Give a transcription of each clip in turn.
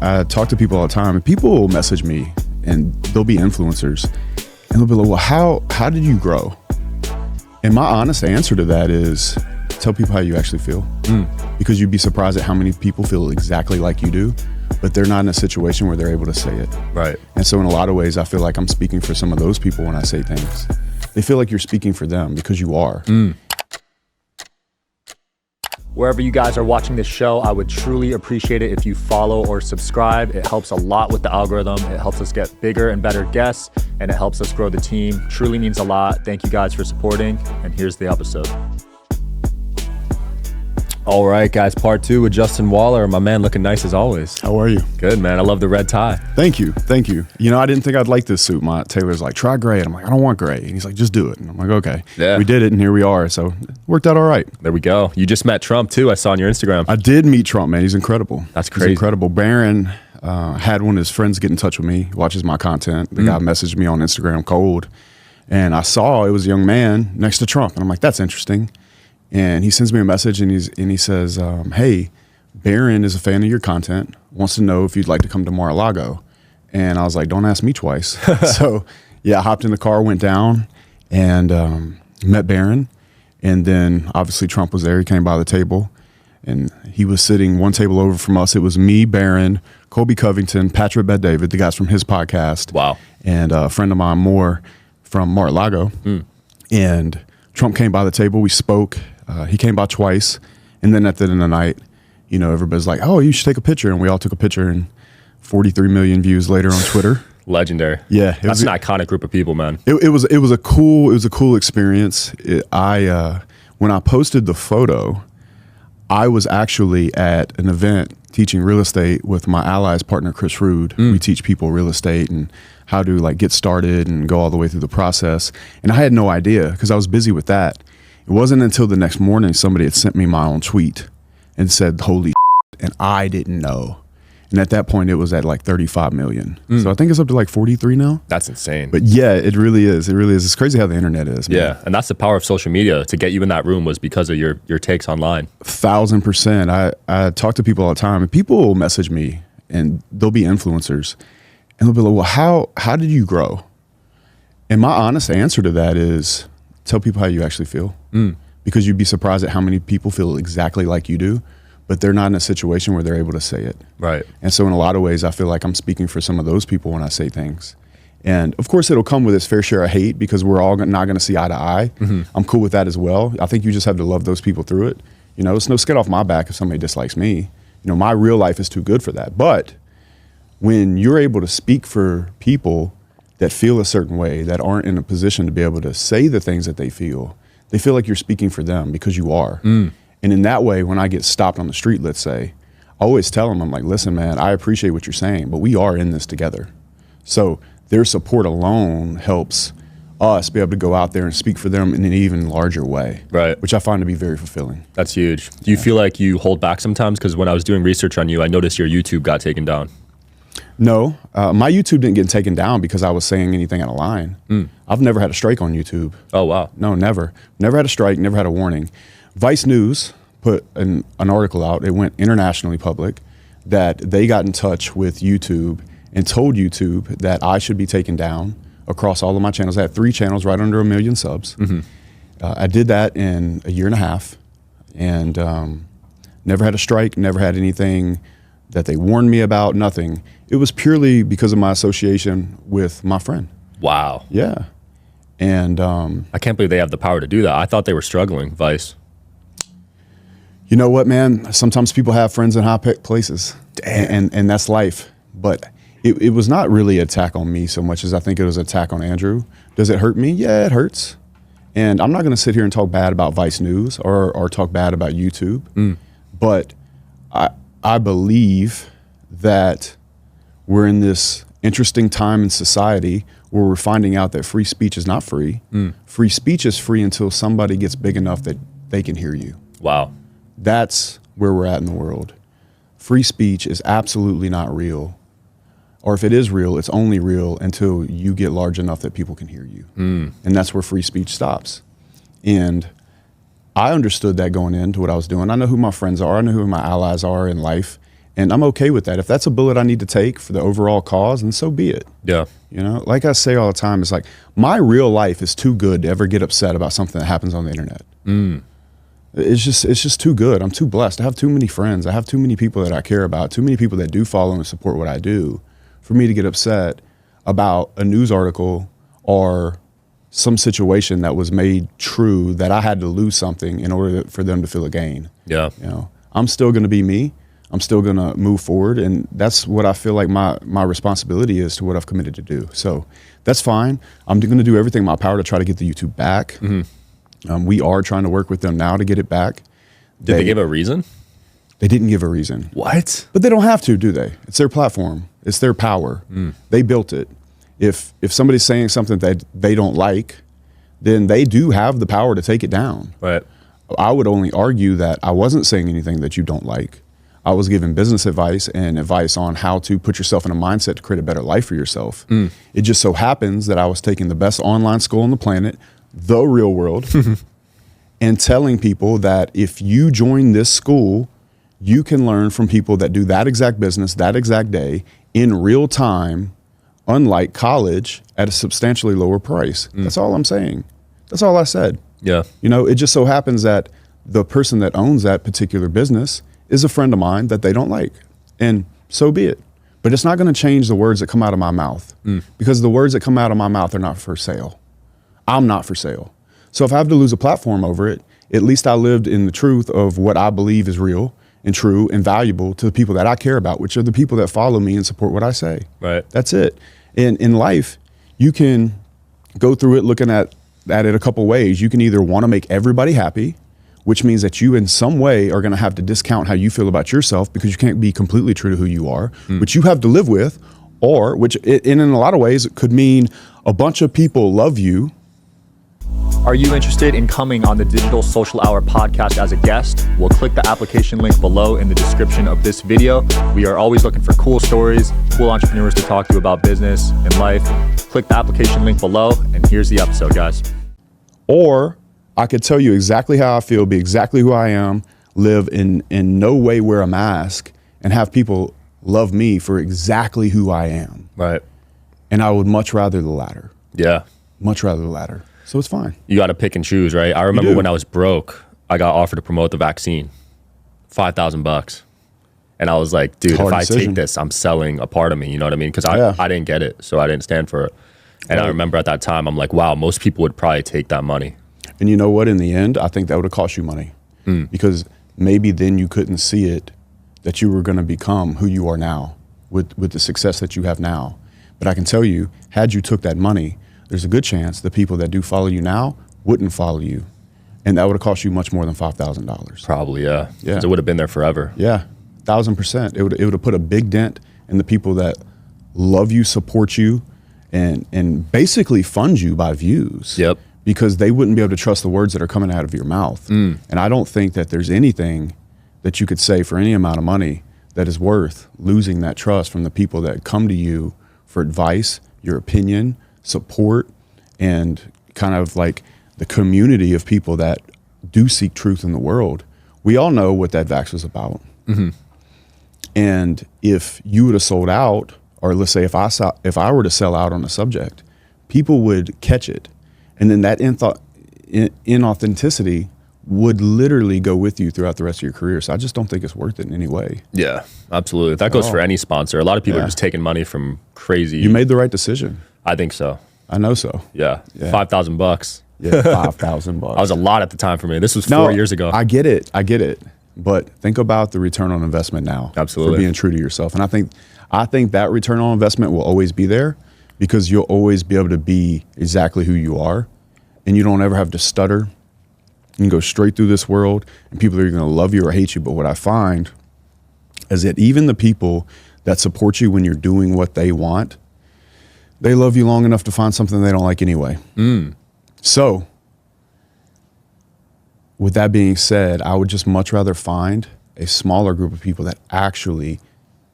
I talk to people all the time, and people will message me, and they'll be influencers, and they'll be like, well, how did you grow? And my honest answer to that is tell people how you actually feel. Because you'd be surprised at how many people feel exactly like you do, but they're not in a situation where they're able to say it. Right. And so in a lot of ways, I feel like I'm speaking for some of those people when I say things. They feel like you're speaking for them because you are. Wherever you guys are watching this show, I would truly appreciate it if you follow or subscribe. It helps a lot with the algorithm. It helps us get bigger and better guests, and it helps us grow the team. Truly means a lot. Thank you guys for supporting, and here's the episode. All right, guys, part 2 with Justin Waller. My man, looking nice as always. How are you? Good, man. I love the red tie. Thank you. Thank you. You know, I didn't think I'd like this suit. My tailor's like, try gray. And I'm like, I don't want gray. And he's like, just do it. And I'm like, okay. Yeah. We did it, and here we are. So it worked out all right. There we go. You just met Trump, too. I saw on your Instagram. I did meet Trump, man. He's incredible. That's crazy. He's incredible. Barron had one of his friends get in touch with me, watches my content. The guy messaged me on Instagram cold, and I saw it was a young man next to Trump. And I'm like, that's interesting. And he sends me a message, and he says, hey, Barron is a fan of your content, wants to know if you'd like to come to Mar-a-Lago. And I was like, don't ask me twice. So yeah, I hopped in the car, went down, and met Barron. And then obviously Trump was there. He came by the table, and he was sitting one table over from us. It was me, Barron, Colby Covington, Patrick Bet-David, the guys from his podcast. Wow. And a friend of mine, Moore, from Mar-a-Lago. And Trump came by the table. We spoke. He came by twice. And then at the end of the night, you know, everybody's like, oh, you should take a picture. And we all took a picture, and 43 million views later on Twitter. Legendary. Yeah. That's an iconic group of people, man. It was a cool experience. When I posted the photo, I was actually at an event teaching real estate with my allies partner, Chris Rude. We teach people real estate and how to like get started and go all the way through the process. And I had no idea because I was busy with that. It wasn't until the next morning somebody had sent me my own tweet and said, holy shit, and I didn't know. And at that point, it was at like 35 million. So I think it's up to like 43 now. That's insane. But yeah, it really is. It really is. It's crazy how the internet is, man. Yeah, and that's the power of social media. To get you in that room was because of your takes online. 1000%. I talk to people all the time, and people will message me, and they'll be influencers. And they'll be like, well, how did you grow? And my honest answer to that is tell people how you actually feel. Because you'd be surprised at how many people feel exactly like you do, but they're not in a situation where they're able to say it. Right. And so in a lot of ways, I feel like I'm speaking for some of those people when I say things. And of course, it'll come with its fair share of hate because we're all not going to see eye to eye. I'm cool with that as well. I think you just have to love those people through it. You know, it's no skin off my back if somebody dislikes me. You know, my real life is too good for that. But when you're able to speak for people that feel a certain way, that aren't in a position to be able to say the things that they feel like you're speaking for them because you are. And in that way, when I get stopped on the street, let's say, I always tell them, I'm like, listen, man, I appreciate what you're saying, but we are in this together. So their support alone helps us be able to go out there and speak for them in an even larger way, right? Which I find to be very fulfilling. That's huge. Do you feel like you hold back sometimes? Because when I was doing research on you, I noticed your YouTube got taken down. No, my YouTube didn't get taken down because I was saying anything out of line. I've never had a strike on YouTube. Oh, wow. No, never. Never had a strike, never had a warning. Vice News put an article out. It went internationally public that they got in touch with YouTube and told YouTube that I should be taken down across all of my channels. I had 3 channels right under 1 million subs. I did that in a year and a half and never had a strike, never had anything that they warned me about, nothing. It was purely because of my association with my friend. Wow. Yeah. And I can't believe they have the power to do that. I thought they were struggling, Vice. You know what, man? Sometimes people have friends in high places. And that's life. But it was not really an attack on me so much as I think it was an attack on Andrew. Does it hurt me? Yeah, it hurts. And I'm not going to sit here and talk bad about Vice News or talk bad about YouTube. But I believe that we're in this interesting time in society where we're finding out that free speech is not free. Free speech is free until somebody gets big enough that they can hear you. Wow. That's where we're at in the world. Free speech is absolutely not real. Or if it is real, it's only real until you get large enough that people can hear you. And that's where free speech stops. And I understood that going into what I was doing. I know who my friends are. I know who my allies are in life. And I'm okay with that. If that's a bullet I need to take for the overall cause, then so be it. Yeah. You know, like I say all the time, it's like my real life is too good to ever get upset about something that happens on the internet. It's just too good. I'm too blessed. I have too many friends. I have too many people that I care about, too many people that do follow and support what I do for me to get upset about a news article or some situation that was made true that I had to lose something in order for them to feel a gain. Yeah. You know, I'm still going to be me. I'm still going to move forward. And that's what I feel like my responsibility is to what I've committed to do. So that's fine. I'm going to do everything in my power to try to get the YouTube back. We are trying to work with them now to get it back. Did they give a reason? They didn't give a reason. What? But they don't have to, do they? It's their platform. It's their power. They built it. If somebody's saying something that they don't like, then they do have the power to take it down. Right. I would only argue that I wasn't saying anything that you don't like. I was giving business advice and advice on how to put yourself in a mindset to create a better life for yourself. It just so happens that I was taking the best online school on the planet, the real world, and telling people that if you join this school, you can learn from people that do that exact business, that exact day, in real time, unlike college, at a substantially lower price. That's all I'm saying. That's all I said. Yeah. You know, it just so happens that the person that owns that particular business is a friend of mine that they don't like. And so be it. But it's not going to change the words that come out of my mouth because the words that come out of my mouth are not for sale. I'm not for sale. So if I have to lose a platform over it, at least I lived in the truth of what I believe is real and true and valuable to the people that I care about, which are the people that follow me and support what I say. Right. That's it. And in life, you can go through it looking at it a couple ways. You can either want to make everybody happy, which means that you in some way are going to have to discount how you feel about yourself because you can't be completely true to who you are, which you have to live with, or which in a lot of ways it could mean a bunch of people love you. Are you interested in coming on the Digital Social Hour podcast as a guest? Well, click the application link below in the description of this video. We are always looking for cool stories, cool entrepreneurs to talk to about business and life. Click the application link below, and here's the episode, guys. Or I could tell you exactly how I feel, be exactly who I am, live in no way wear a mask, and have people love me for exactly who I am. Right. And I would much rather the latter. Yeah. Much rather the latter. So it's fine. You got to pick and choose, right? I remember when I was broke, I got offered to promote the vaccine, $5,000. And I was like, dude, if I take this, I'm selling a part of me. You know what I mean? Because I didn't get it, so I didn't stand for it. And I remember at that time, I'm like, wow, most people would probably take that money. And you know what? In the end, I think that would have cost you money because maybe then you couldn't see it that you were going to become who you are now with the success that you have now. But I can tell you, had you took that money, there's a good chance the people that do follow you now wouldn't follow you. And that would have cost you much more than $5,000. Probably, yeah. Yeah. It would have been there forever. Yeah, 1,000%. It would have put a big dent in the people that love you, support you, and basically fund you by views. Yep. Because they wouldn't be able to trust the words that are coming out of your mouth. And I don't think that there's anything that you could say for any amount of money that is worth losing that trust from the people that come to you for advice, your opinion, support, and kind of like the community of people that do seek truth in the world. We all know what that vax was about. And if you would have sold out, or let's say if I were to sell out on a subject, people would catch it. And then that inauthenticity would literally go with you throughout the rest of your career. So I just don't think it's worth it in any way. Yeah, absolutely. That goes for any sponsor. A lot of people are just taking money from crazy. You made the right decision. I think so. I know so. Yeah. $5,000. Yeah, $5,000. That was a lot at the time for me. This was 4 years ago. I get it. But think about the return on investment now. Absolutely. For being true to yourself. And I think that return on investment will always be there because you'll always be able to be exactly who you are. And you don't ever have to stutter. You can go straight through this world and people are going to love you or hate you. But what I find is that even the people that support you when you're doing what they want, they love you long enough to find something they don't like anyway. So with that being said, I would just much rather find a smaller group of people that actually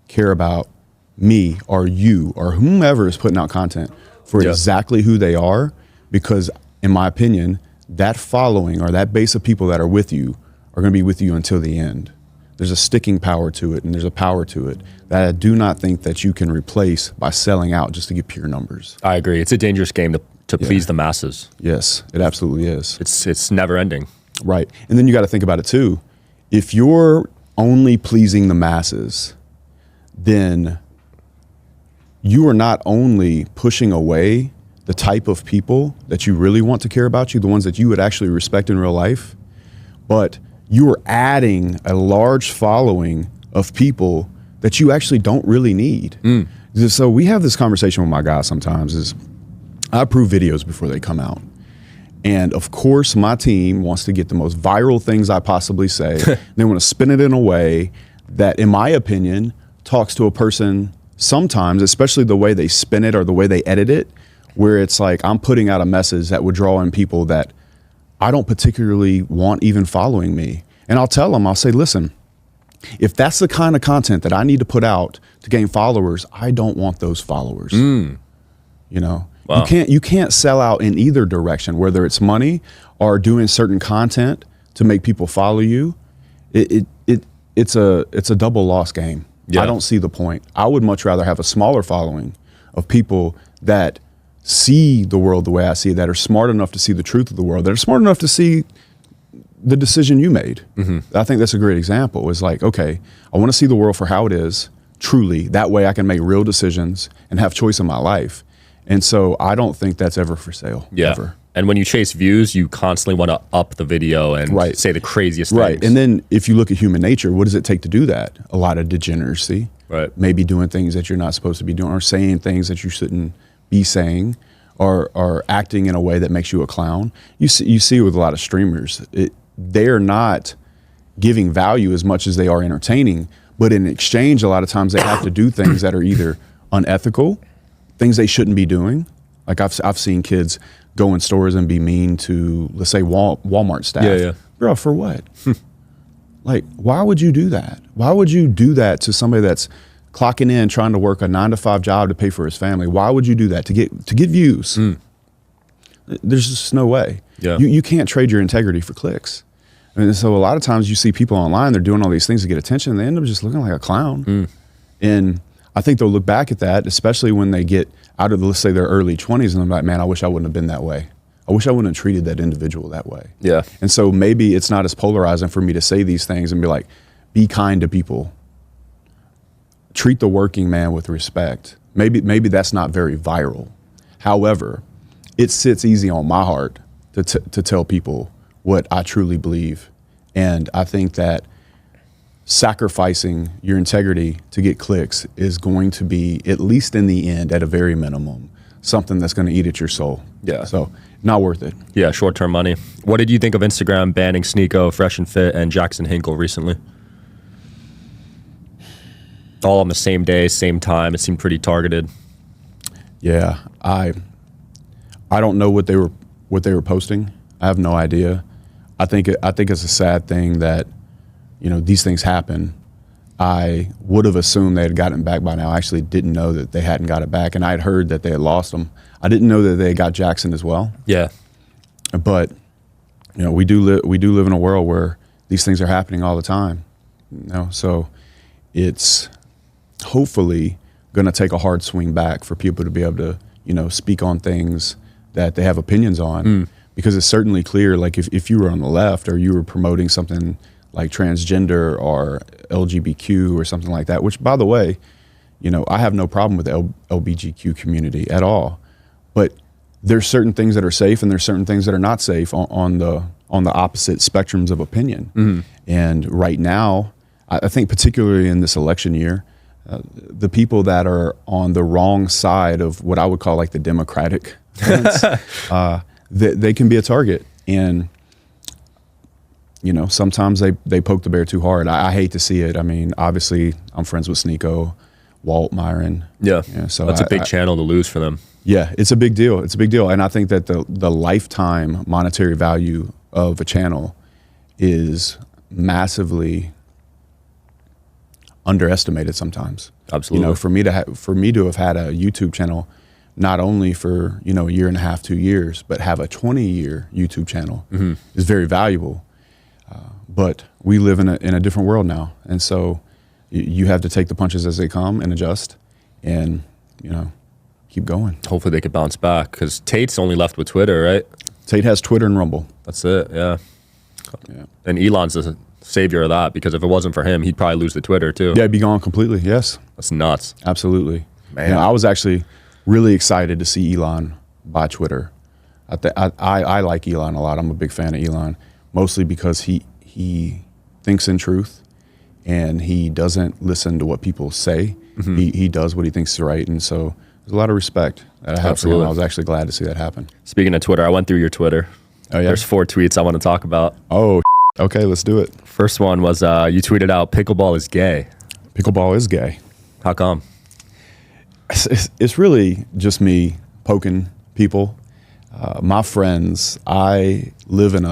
care about me or you or whomever is putting out content for exactly who they are, because in my opinion, that following or that base of people that are with you are going to be with you until the end. there's a sticking power to it, and there's a power to it that I do not think that you can replace by selling out just to get pure numbers. I agree. It's a dangerous game to please the masses. Yes, it absolutely is. It's never ending. Right. And then you got to think about it too. If you're only pleasing the masses, then you are not only pushing away the type of people that you really want to care about you, the ones that you would actually respect in real life, but you are adding a large following of people that you actually don't really need. So we have this conversation with my guys sometimes is I approve videos before they come out. And of course, my team wants to get the most viral things I possibly say. They want to spin it in a way that, in my opinion, talks to a person sometimes, especially the way they spin it or the way they edit it, where it's like I'm putting out a message that would draw in people that I don't particularly want even following me. And I'll tell them, I'll say, listen, if that's the kind of content that I need to put out to gain followers, I don't want those followers. You know? Wow. You can't sell out in either direction, whether it's money or doing certain content to make people follow you. It's a double loss game. Yeah. I don't see the point. I would much rather have a smaller following of people that see the world the way I see it, that are smart enough to see the truth of the world, that are smart enough to see the decision you made. I think that's a great example. It's like, okay, I want to see the world for how it is, truly. That way I can make real decisions and have choice in my life. And so I don't think that's ever for sale. Yeah. Ever. And when you chase views, you constantly want to up the video and say the craziest things. Right. And then if you look at human nature, what does it take to do that? A lot of degeneracy. Right. Maybe doing things that you're not supposed to be doing, or saying things that you shouldn't be saying, or acting in a way that makes you a clown. You see with a lot of streamers, they're not giving value as much as they are entertaining. But in exchange, a lot of times they have to do things that are either unethical, things they shouldn't be doing. Like I've seen kids go in stores and be mean to, let's say, Walmart staff. Yeah. Bro, for what? Like, why would you do that? Why would you do that to somebody that's clocking in, trying to work a 9-to-5 job to pay for his family? Why would you do that? To get views? There's just no way. Yeah. You can't trade your integrity for clicks. And so a lot of times you see people online, they're doing all these things to get attention, and they end up just looking like a clown. And I think they'll look back at that, especially when they get out of, let's say, their early 20s, and they're like, man, I wish I wouldn't have been that way. I wish I wouldn't have treated that individual that way. Yeah. And so maybe it's not as polarizing for me to say these things and be like, be kind to people. Treat the working man with respect. Maybe that's not very viral. However, it sits easy on my heart to tell people what I truly believe. And I think that sacrificing your integrity to get clicks is going to be, at least in the end, at a very minimum, something that's going to eat at your soul. Yeah. So not worth it. Yeah, short-term money. What did you think of Instagram banning SNEAKO, Fresh and Fit, and Jackson Hinkle recently? All on the same day, same time. It seemed pretty targeted. Yeah, I don't know what they were posting. I have no idea. I think it's a sad thing that, you know, these things happen. I would have assumed they had gotten it back by now. I actually didn't know that they hadn't got it back, and I had heard that they had lost them. I didn't know that they got Jackson as well. Yeah. But, you know, we do live in a world where these things are happening all the time. You know, so it's hopefully going to take a hard swing back for people to be able to, you know, speak on things that they have opinions on. Because it's certainly clear, like if you were on the left or you were promoting something like transgender or LGBTQ or something like that, which, by the way, you know, I have no problem with the LGBTQ community at all. But there's certain things that are safe and there's certain things that are not safe on the opposite spectrums of opinion. And right now, I think particularly in this election year, the people that are on the wrong side of what I would call like the Democratic fence, they can be a target. And, you know, sometimes they poke the bear too hard. I hate to see it. I mean, obviously, I'm friends with SNEAKO, Walt, Myron. Yeah, so that's a big channel to lose for them. Yeah, it's a big deal. It's a big deal. And I think that the lifetime monetary value of a channel is massively underestimated sometimes. Absolutely. You know, for me to have had a YouTube channel not only for, you know, a year and a half, 2 years, but have a 20-year YouTube channel is very valuable. But we live in a different world now. And so you have to take the punches as they come and adjust and, keep going. Hopefully they could bounce back, because Tate's only left with Twitter, right? Tate has Twitter and Rumble. That's it, yeah. Yeah. And Elon's the savior of that, because if it wasn't for him, he'd probably lose the Twitter too. Yeah, it'd be gone completely. Yes. That's nuts. Absolutely. Man. I was actually really excited to see Elon buy Twitter. I like Elon a lot. I'm a big fan of Elon, mostly because he thinks in truth and he doesn't listen to what people say. Mm-hmm. He does what he thinks is right. And so there's a lot of respect that I have for him. I was actually glad to see that happen. Speaking of Twitter, I went through your Twitter. Oh, yeah? There's 4 tweets I want to talk about. Oh, okay, let's do it. First one was you tweeted out, "Pickleball is gay." Pickleball is gay. How come? It's really just me poking people. My friends, I live in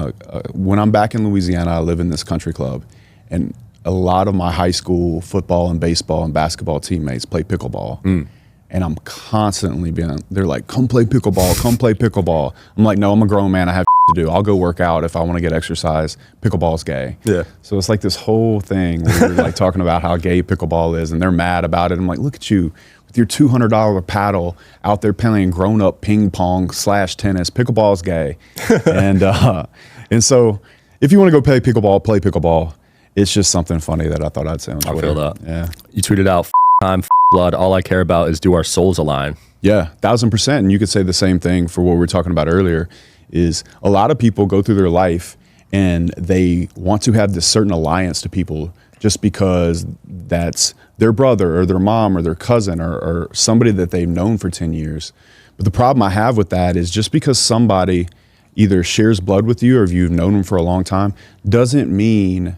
when I'm back in Louisiana, I live in this country club. And a lot of my high school football and baseball and basketball teammates play pickleball. And I'm constantly they're like, come play pickleball, come play pickleball. I'm like, no, I'm a grown man. I have to do. I'll go work out if I want to get exercise. Pickleball's gay. Yeah. So it's like this whole thing where we're like talking about how gay pickleball is and they're mad about it. I'm like, look at you with your $200 paddle out there playing grown-up ping pong / tennis. Pickleball's gay. And so if you want to go play pickleball. It's just something funny that I thought I'd say on Twitter. I feel that. Yeah. You tweeted out, "Time, blood. All I care about is do our souls align." Yeah, 1,000%. And you could say the same thing for what we were talking about earlier, is a lot of people go through their life and they want to have this certain alliance to people just because that's their brother or their mom or their cousin or somebody that they've known for 10 years. But the problem I have with that is just because somebody either shares blood with you or if you've known them for a long time doesn't mean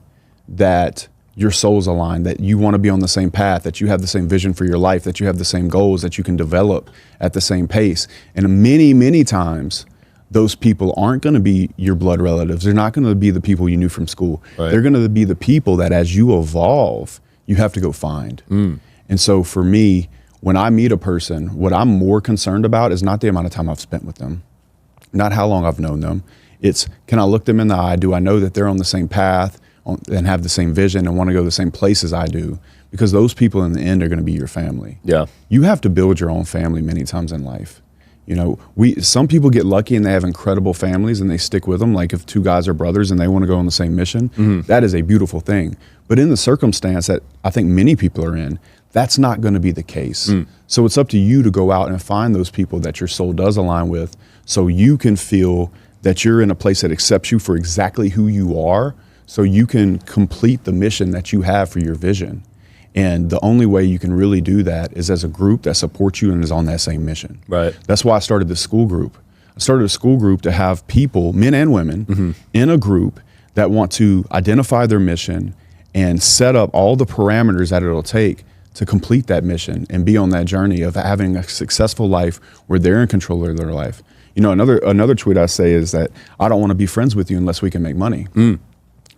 that your soul's aligned, that you want to be on the same path, that you have the same vision for your life, that you have the same goals, that you can develop at the same pace. And many, many times, those people aren't going to be your blood relatives. They're not going to be the people you knew from school. Right. They're going to be the people that as you evolve, you have to go find. And so for me, when I meet a person, what I'm more concerned about is not the amount of time I've spent with them, not how long I've known them. It's, can I look them in the eye? Do I know that they're on the same path and have the same vision and want to go the same places I do? Because those people in the end are going to be your family. Yeah. You have to build your own family many times in life. Some people get lucky and they have incredible families and they stick with them. Like if 2 guys are brothers and they want to go on the same mission, that is a beautiful thing. But in the circumstance that I think many people are in, that's not going to be the case. So it's up to you to go out and find those people that your soul does align with so you can feel that you're in a place that accepts you for exactly who you are, so you can complete the mission that you have for your vision. And the only way you can really do that is as a group that supports you and is on that same mission. Right. That's why I started this school group. I started a school group to have people, men and women, in a group that want to identify their mission and set up all the parameters that it'll take to complete that mission and be on that journey of having a successful life where they're in control of their life. Another tweet I say is that I don't want to be friends with you unless we can make money.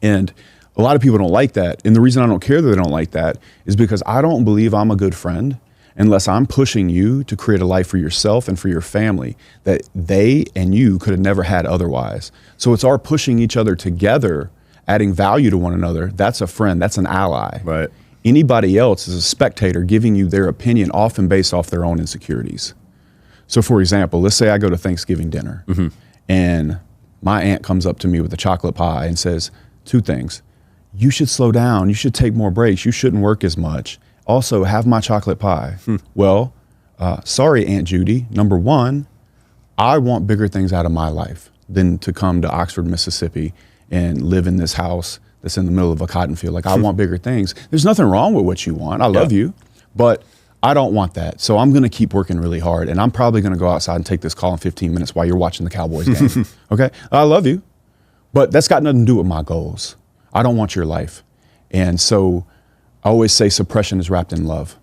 And a lot of people don't like that. And the reason I don't care that they don't like that is because I don't believe I'm a good friend unless I'm pushing you to create a life for yourself and for your family that they and you could have never had otherwise. So it's our pushing each other together, adding value to one another. That's a friend. That's an ally. Right. Anybody else is a spectator giving you their opinion often based off their own insecurities. So for example, let's say I go to Thanksgiving dinner and my aunt comes up to me with a chocolate pie and says 2 things. You should slow down. You should take more breaks. You shouldn't work as much. Also, have my chocolate pie. Well, sorry, Aunt Judy. Number 1, I want bigger things out of my life than to come to Oxford, Mississippi and live in this house that's in the middle of a cotton field. Like, I want bigger things. There's nothing wrong with what you want. I love you, but I don't want that. So I'm going to keep working really hard. And I'm probably going to go outside and take this call in 15 minutes while you're watching the Cowboys game. Okay? I love you, but that's got nothing to do with my goals. I don't want your life. And so I always say suppression is wrapped in love.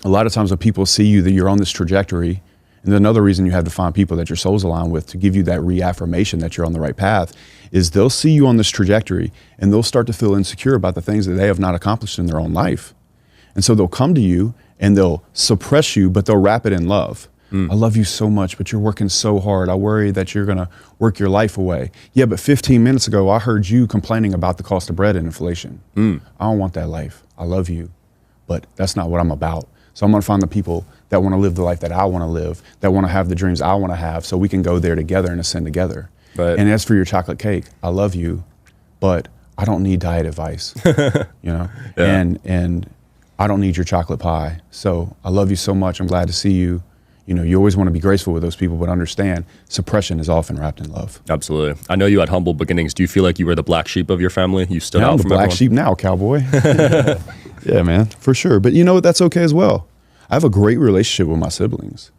A lot of times when people see you that you're on this trajectory, and another reason you have to find people that your soul's aligned with to give you that reaffirmation that you're on the right path, is they'll see you on this trajectory and they'll start to feel insecure about the things that they have not accomplished in their own life. And so they'll come to you and they'll suppress you, but they'll wrap it in love. I love you so much, but you're working so hard. I worry that you're going to work your life away. Yeah, but 15 minutes ago, I heard you complaining about the cost of bread and inflation. I don't want that life. I love you, but that's not what I'm about. So I'm going to find the people that want to live the life that I want to live, that want to have the dreams I want to have, so we can go there together and ascend together. Right. And as for your chocolate cake, I love you, but I don't need diet advice, Yeah. And I don't need your chocolate pie. So I love you so much. I'm glad to see you. You always want to be graceful with those people, but understand suppression is often wrapped in love. Absolutely. I know you had humble beginnings. Do you feel like you were the black sheep of your family? You stood out I'm the from black everyone? sheep now, cowboy. Yeah, man, for sure. But that's okay as well. I have a great relationship with my siblings.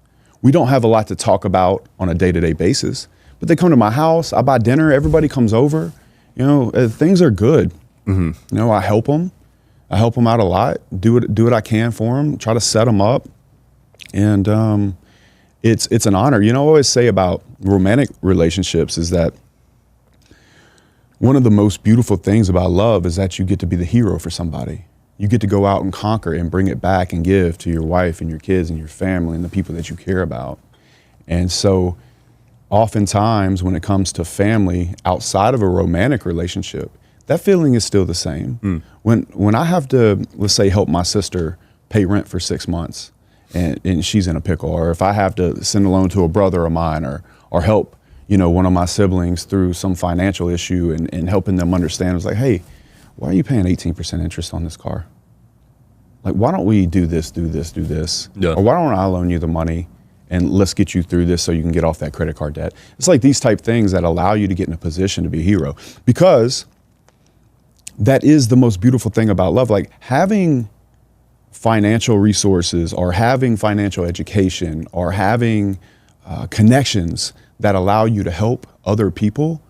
We don't have a lot to talk about on a day-to-day basis, but they come to my house, I buy dinner, everybody comes over. Things are good. I help them. I help them out a lot, do what I can for them, try to set them up. And it's an honor. I always say about romantic relationships is that one of the most beautiful things about love is that you get to be the hero for somebody. You get to go out and conquer and bring it back and give to your wife and your kids and your family and the people that you care about. And so oftentimes when it comes to family outside of a romantic relationship, that feeling is still the same. When I have to, let's say, help my sister pay rent for 6 months and she's in a pickle, or if I have to send a loan to a brother of mine or help, one of my siblings through some financial issue and helping them understand, it's like, hey, why are you paying 18% interest on this car? Like, why don't we do this? Yeah. Or why don't I loan you the money and let's get you through this so you can get off that credit card debt? It's like these type things that allow you to get in a position to be a hero, because that is the most beautiful thing about love. Like having financial resources or having financial education or having connections that allow you to help other people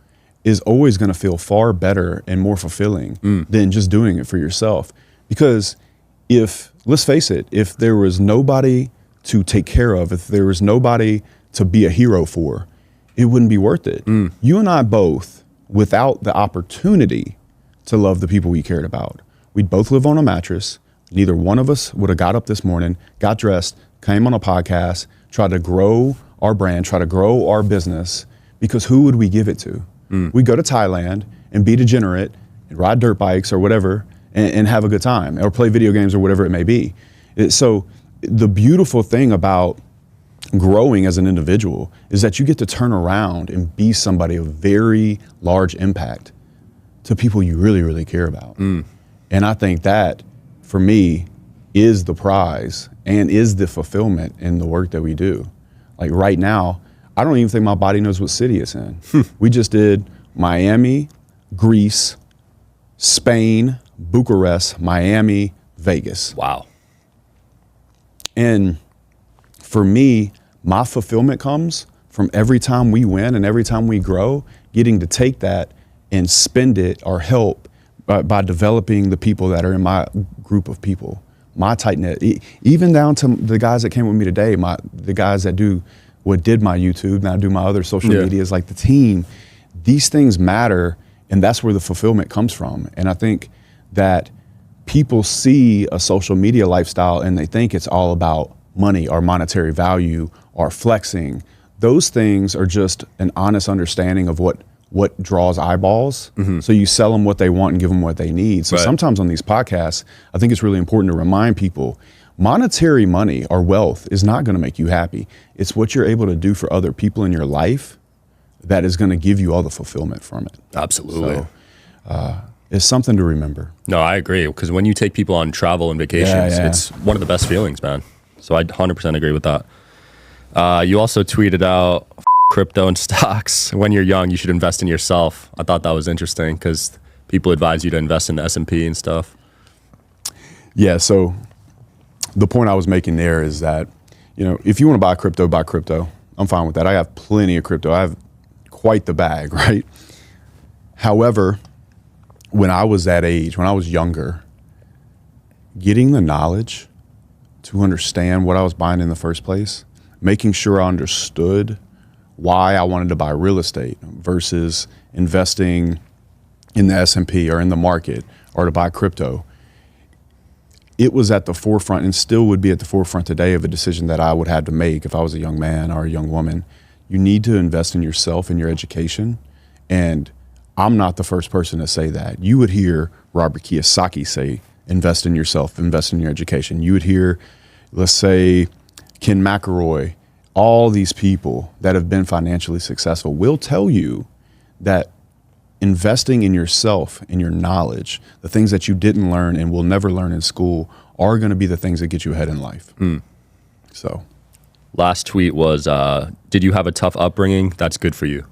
is always going to feel far better and more fulfilling than just doing it for yourself. Because let's face it, if there was nobody to take care of, if there was nobody to be a hero for, it wouldn't be worth it. You and I both, without the opportunity to love the people we cared about, we'd both live on a mattress. Neither one of us would have got up this morning, got dressed, came on a podcast, tried to grow our brand, try to grow our business, because who would we give it to? We go to Thailand and be degenerate and ride dirt bikes or whatever and have a good time, or play video games or whatever it may be. So the beautiful thing about growing as an individual is that you get to turn around and be somebody of very large impact to people you really, really care about. And I think that, for me, is the prize and is the fulfillment in the work that we do. Like right now, I don't even think my body knows what city it's in. We just did Miami, Greece, Spain, Bucharest, Miami, Vegas. Wow. And for me, my fulfillment comes from every time we win and every time we grow, getting to take that and spend it or help by developing the people that are in my group of people, my tight knit, even down to the guys that came with me today, the guys that do what did my YouTube, now do my other social medias, like the team. These things matter, and that's where the fulfillment comes from. And I think that people see a social media lifestyle and they think it's all about money or monetary value or flexing. Those things are just an honest understanding of what draws eyeballs. So you sell them what they want and give them what they need. So sometimes on these podcasts, I think it's really important to remind people, monetary money or wealth is not going to make you happy. It's what you're able to do for other people in your life that is going to give you all the fulfillment from it. Absolutely. So it's something to remember. No, I agree. Because when you take people on travel and vacations, it's one of the best feelings, man. So I 100% agree with that. You also tweeted out, crypto and stocks. When you're young, you should invest in yourself. I thought that was interesting because people advise you to invest in the S&P and stuff. Yeah, so the point I was making there is that, if you want to buy crypto. I'm fine with that. I have plenty of crypto. I have quite the bag, right? However, when I was that age, when I was younger, getting the knowledge to understand what I was buying in the first place, making sure I understood why I wanted to buy real estate versus investing in the S&P or in the market or to buy crypto. it was at the forefront and still would be at the forefront today of a decision that I would have to make if I was a young man or a young woman. You need to invest in yourself and your education. And I'm not the first person to say that. You would hear Robert Kiyosaki say, invest in yourself, invest in your education. You would hear, let's say, Ken McElroy, all these people that have been financially successful will tell you that investing in yourself, in your knowledge, the things that you didn't learn and will never learn in school are going to be the things that get you ahead in life. So, last tweet was, did you have a tough upbringing? That's good for you.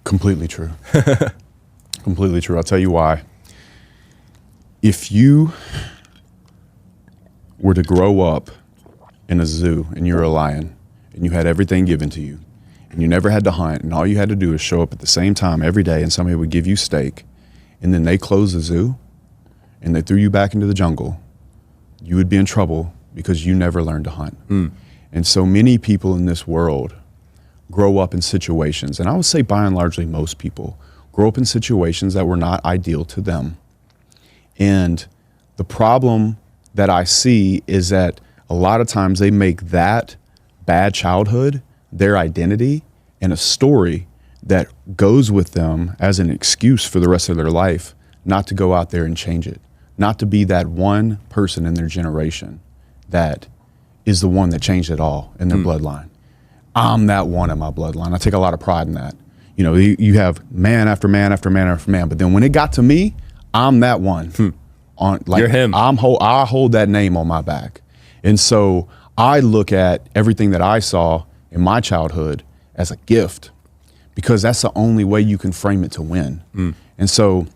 Completely true. Completely true. I'll tell you why. If you were to grow up in a zoo and you're a lion and you had everything given to you, and you never had to hunt, and all you had to do is show up at the same time every day, and somebody would give you steak, and then they closed the zoo and they threw you back into the jungle, you would be in trouble because you never learned to hunt. And so many people in this world grow up in situations, and I would say by and largely most people grow up in situations that were not ideal to them. And the problem that I see is that a lot of times they make that bad childhood their identity and a story that goes with them as an excuse for the rest of their life not to go out there and change it, not to be that one person in their generation that is the one that changed it all in their bloodline. I'm that one in my bloodline. I take a lot of pride in that. You know, you have man after man after man after man, but then when it got to me, I'm that one. You're him. I hold that name on my back. And so I look at everything that I saw in my childhood as a gift, because that's the only way you can frame it to win. And so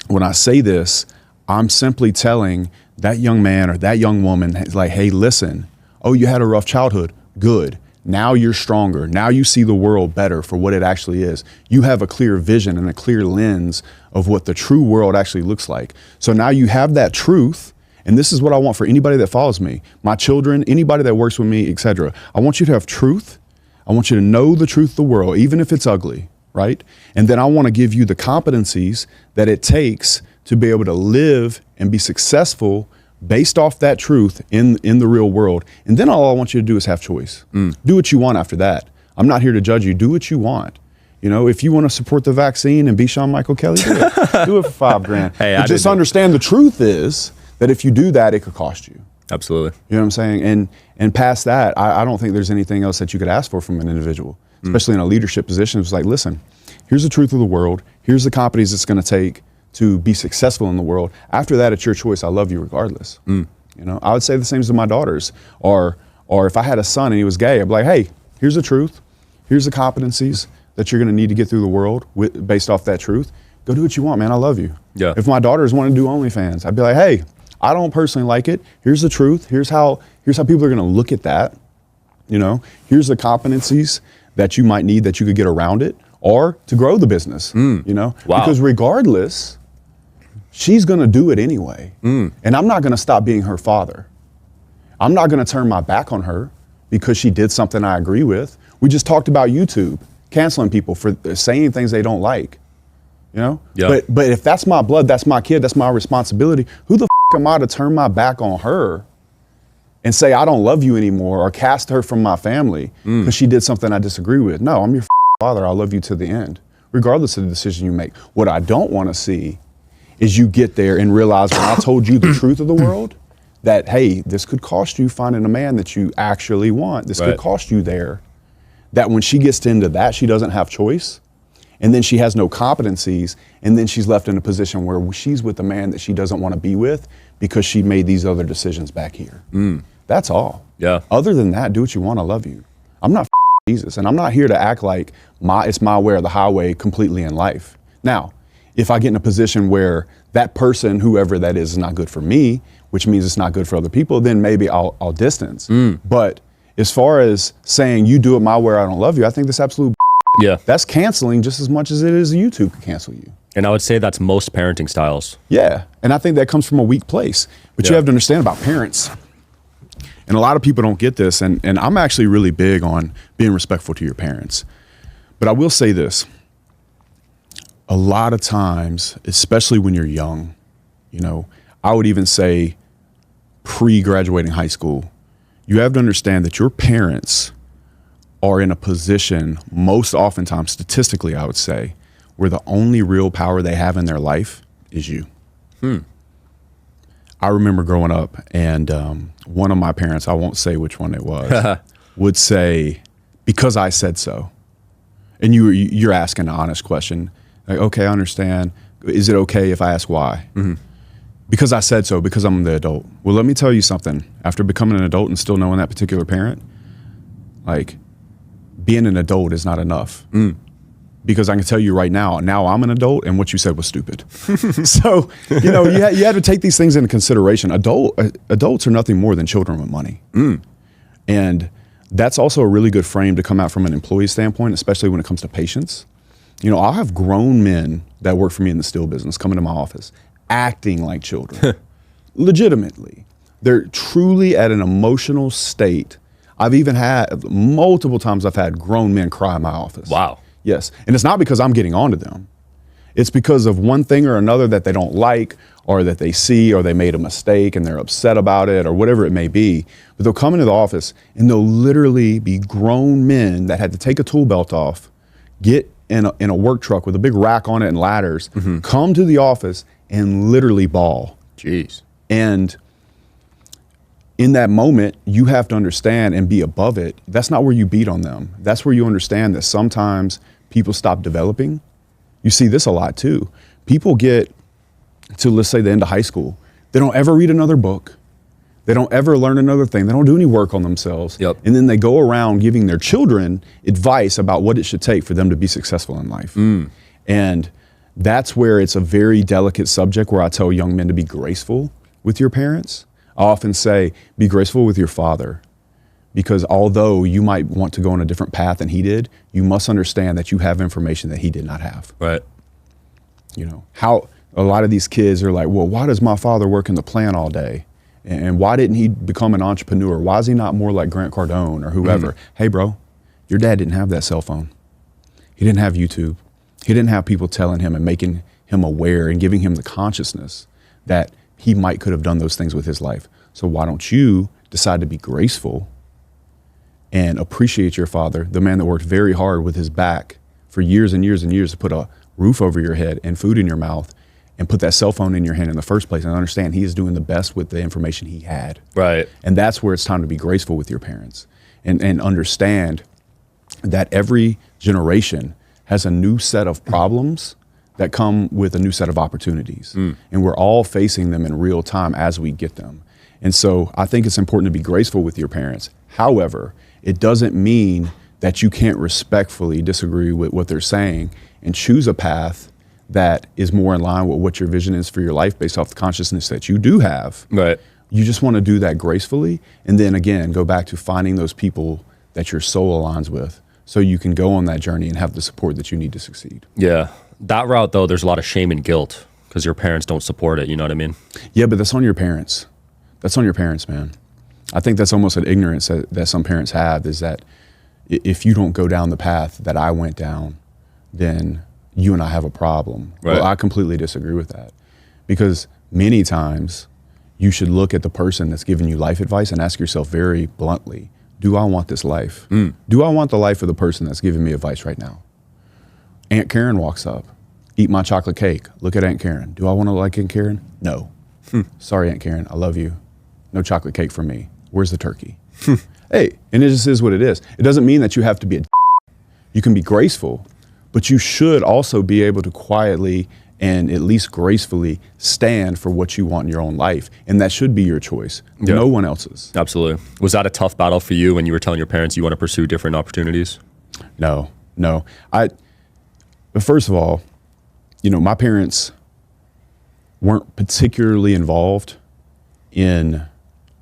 when I say this, I'm simply telling that young man or that young woman, like, hey, listen, oh, you had a rough childhood. Good. Now you're stronger. Now you see the world better for what it actually is. You have a clear vision and a clear lens of what the true world actually looks like. So now you have that truth. And this is what I want for anybody that follows me, my children, anybody that works with me, etc. I want you to have truth. I want you to know the truth of the world, even if it's ugly, right? And then I want to give you the competencies that it takes to be able to live and be successful based off that truth in the real world. And then all I want you to do is have choice. Do what you want after that. I'm not here to judge you. Do what you want. You know, if you want to support the vaccine and be Sean Michael Kelly, do it. Do it for $5,000. Hey, but just understand the truth is that if you do that, it could cost you. Absolutely. You know what I'm saying? And past that, I don't think there's anything else that you could ask for from an individual, especially in a leadership position. It's like, listen, here's the truth of the world. Here's the competencies it's going to take to be successful in the world. After that, it's your choice. I love you regardless. You know, I would say the same to my daughters. Or if I had a son and he was gay, I'd be like, hey, here's the truth. Here's the competencies that you're going to need to get through the world based off that truth. Go do what you want, man. I love you. Yeah. If my daughters want to do OnlyFans, I'd be like, hey, I don't personally like it. Here's the truth. Here's how people are going to look at that. You know, here's the competencies that you might need that you could get around it or to grow the business. You know, because regardless, she's going to do it anyway. And I'm not going to stop being her father. I'm not going to turn my back on her because she did something I agree with. We just talked about YouTube canceling people for saying things they don't like. You know? Yeah. But if that's my blood, that's my kid, that's my responsibility, who the am I to turn my back on her and say I don't love you anymore or cast her from my family because she did something I disagree with? No, I'm your father. I love you to the end, regardless of the decision you make. What I don't want to see is you get there and realize when I told you the truth of the world that, hey, this could cost you finding a man that you actually want. This could cost you there. That when she gets into that, she doesn't have choice. And then she has no competencies, and then she's left in a position where she's with a man that she doesn't want to be with because she made these other decisions back here. That's all. Yeah. Other than that, do what you want. I love you. I'm not Jesus, and I'm not here to act like it's my way or the highway completely in life. Now, if I get in a position where that person, whoever that is not good for me, which means it's not good for other people, then maybe I'll distance. But as far as saying you do it my way or I don't love you, I think that's absolute. Yeah. That's canceling just as much as it is YouTube can cancel you. And I would say that's most parenting styles. Yeah. And I think that comes from a weak place. But you have to understand about parents. And a lot of people don't get this. And I'm actually really big on being respectful to your parents. But I will say this. A lot of times, especially when you're young, you know, I would even say pre-graduating high school, you have to understand that your parents are in a position, most oftentimes, statistically, I would say, where the only real power they have in their life is you. I remember growing up, and one of my parents, I won't say which one it was, would say, because I said so. And you're asking an honest question. Like, okay, I understand. Is it okay if I ask why? Because I said so, because I'm the adult. Well, let me tell you something. After becoming an adult and still knowing that particular parent, like, being an adult is not enough. Because I can tell you right now I'm an adult, and what you said was stupid. So, you know, you had to take these things into consideration. Adults are nothing more than children with money. And that's also a really good frame to come out from an employee standpoint, especially when it comes to patience. You know, I'll have grown men that work for me in the steel business come into my office acting like children. Legitimately. They're truly at an emotional state. I've even had multiple times I've had grown men cry in my office. Wow. Yes. And it's not because I'm getting on to them. It's because of one thing or another that they don't like, or that they see, or they made a mistake and they're upset about it, or whatever it may be. But they'll come into the office and they'll literally be grown men that had to take a tool belt off, get in a work truck with a big rack on it and ladders, come to the office and literally bawl. Jeez. And in that moment, you have to understand and be above it. That's not where you beat on them. That's where you understand that sometimes people stop developing. You see this a lot too. People get to, let's say, the end of high school. They don't ever read another book. They don't ever learn another thing. They don't do any work on themselves. Yep. And then they go around giving their children advice about what it should take for them to be successful in life. And that's where it's a very delicate subject, where I tell young men to be graceful with your parents. I often say, be graceful with your father, because although you might want to go on a different path than he did, you must understand that you have information that he did not have. Right. You know, how a lot of these kids are like, well, why does my father work in the plant all day? And why didn't he become an entrepreneur? Why is he not more like Grant Cardone or whoever? Hey, bro, your dad didn't have that cell phone. He didn't have YouTube. He didn't have people telling him and making him aware and giving him the consciousness that he could have done those things with his life. So why don't you decide to be graceful and appreciate your father, the man that worked very hard with his back for years and years and years to put a roof over your head and food in your mouth, and put that cell phone in your hand in the first place, and understand he is doing the best with the information he had. Right. And that's where it's time to be graceful with your parents and understand that every generation has a new set of problems that come with a new set of opportunities. And we're all facing them in real time as we get them. And so I think it's important to be graceful with your parents. However, it doesn't mean that you can't respectfully disagree with what they're saying and choose a path that is more in line with what your vision is for your life based off the consciousness that you do have. Right. You just want to do that gracefully. And then again, go back to finding those people that your soul aligns with, so you can go on that journey and have the support that you need to succeed. Yeah. That route, though, there's a lot of shame and guilt because your parents don't support it. You know what I mean? Yeah, but that's on your parents. That's on your parents, man. I think that's almost an ignorance that some parents have, is that if you don't go down the path that I went down, then you and I have a problem. Right. Well, I completely disagree with that, because many times you should look at the person that's giving you life advice and ask yourself very bluntly, do I want this life? Do I want the life of the person that's giving me advice right now? Aunt Karen walks up, eat my chocolate cake. Look at Aunt Karen. Do I want to like Aunt Karen? No. Sorry, Aunt Karen, I love you. No chocolate cake for me. Where's the turkey? Hey, and it just is what it is. It doesn't mean that you have to be you can be graceful, but you should also be able to quietly and at least gracefully stand for what you want in your own life. And that should be your choice, no one else's. Absolutely. Was that a tough battle for you when you were telling your parents you want to pursue different opportunities? No. But first of all, you know, my parents weren't particularly involved in,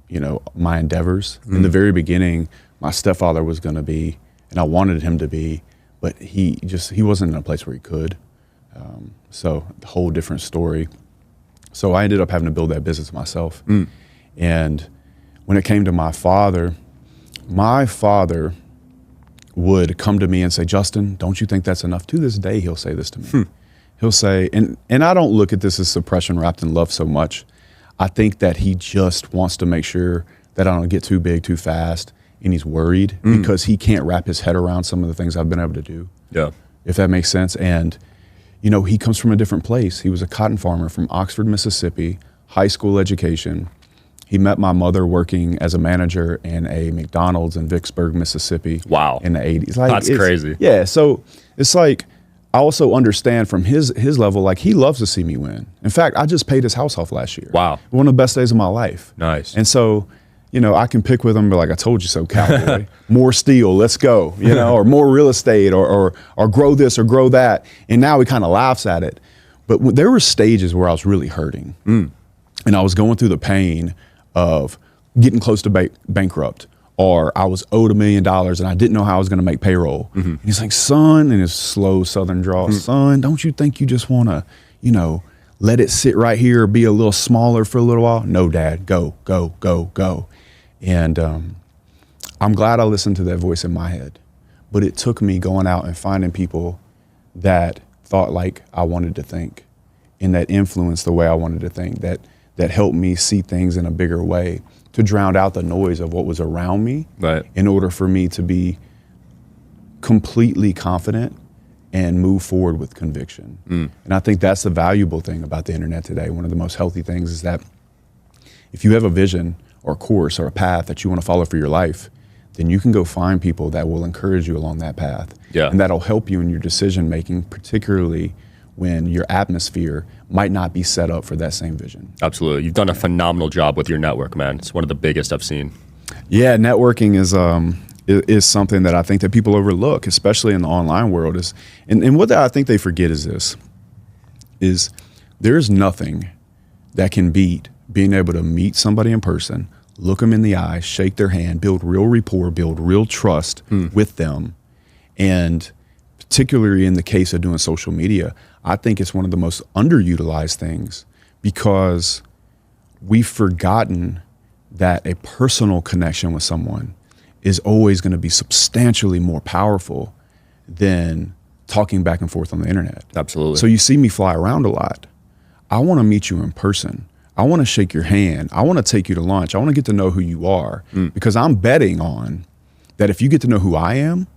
you know, my endeavors. In the very beginning, my stepfather was going to be, and I wanted him to be, but he wasn't in a place where he could. So a whole different story. So I ended up having to build that business myself. And when it came to my father would come to me and say, Justin, don't you think that's enough? To this day, he'll say this to me. He'll say, and I don't look at this as suppression wrapped in love so much. I think that he just wants to make sure that I don't get too big too fast, and he's worried because he can't wrap his head around some of the things I've been able to do. Yeah. If that makes sense. And, you know, he comes from a different place. He was a cotton farmer from Oxford, Mississippi, high school education. He met my mother working as a manager in a McDonald's in Vicksburg, Mississippi. Wow. In the 80s. Like, that's crazy. Yeah. So it's like, I also understand from his level, like he loves to see me win. In fact, I just paid his house off last year. Wow. One of the best days of my life. Nice. And so, you know, I can pick with him, but like, I told you so, cowboy. More steel, let's go, you know, or more real estate, or grow this or grow that. And now he kind of laughs at it. But there were stages where I was really hurting. And I was going through the pain of getting close to bankrupt, or I was owed $1 million and I didn't know how I was going to make payroll. And he's like, son, in his slow Southern drawl, son, don't you think you just want to, you know, let it sit right here or be a little smaller for a little while? No, Dad, go, go, go, go. And I'm glad I listened to that voice in my head, but it took me going out and finding people that thought like I wanted to think, and that influenced the way I wanted to think, that helped me see things in a bigger way, to drown out the noise of what was around me, right, in order for me to be completely confident and move forward with conviction. And I think that's the valuable thing about the internet today. One of the most healthy things is that if you have a vision or a course or a path that you want to follow for your life, then you can go find people that will encourage you along that path. Yeah. And that'll help you in your decision making, particularly when your atmosphere might not be set up for that same vision. Absolutely. You've done a phenomenal job with your network, man. It's one of the biggest I've seen. Yeah, networking is something that I think that people overlook, especially in the online world. And what I think they forget is this, is there's nothing that can beat being able to meet somebody in person, look them in the eye, shake their hand, build real rapport, build real trust with them. And particularly in the case of doing social media, I think it's one of the most underutilized things, because we've forgotten that a personal connection with someone is always going to be substantially more powerful than talking back and forth on the internet. Absolutely. So you see me fly around a lot. I want to meet you in person. I want to shake your hand. I want to take you to lunch. I want to get to know who you are, because I'm betting on that if you get to know who I am,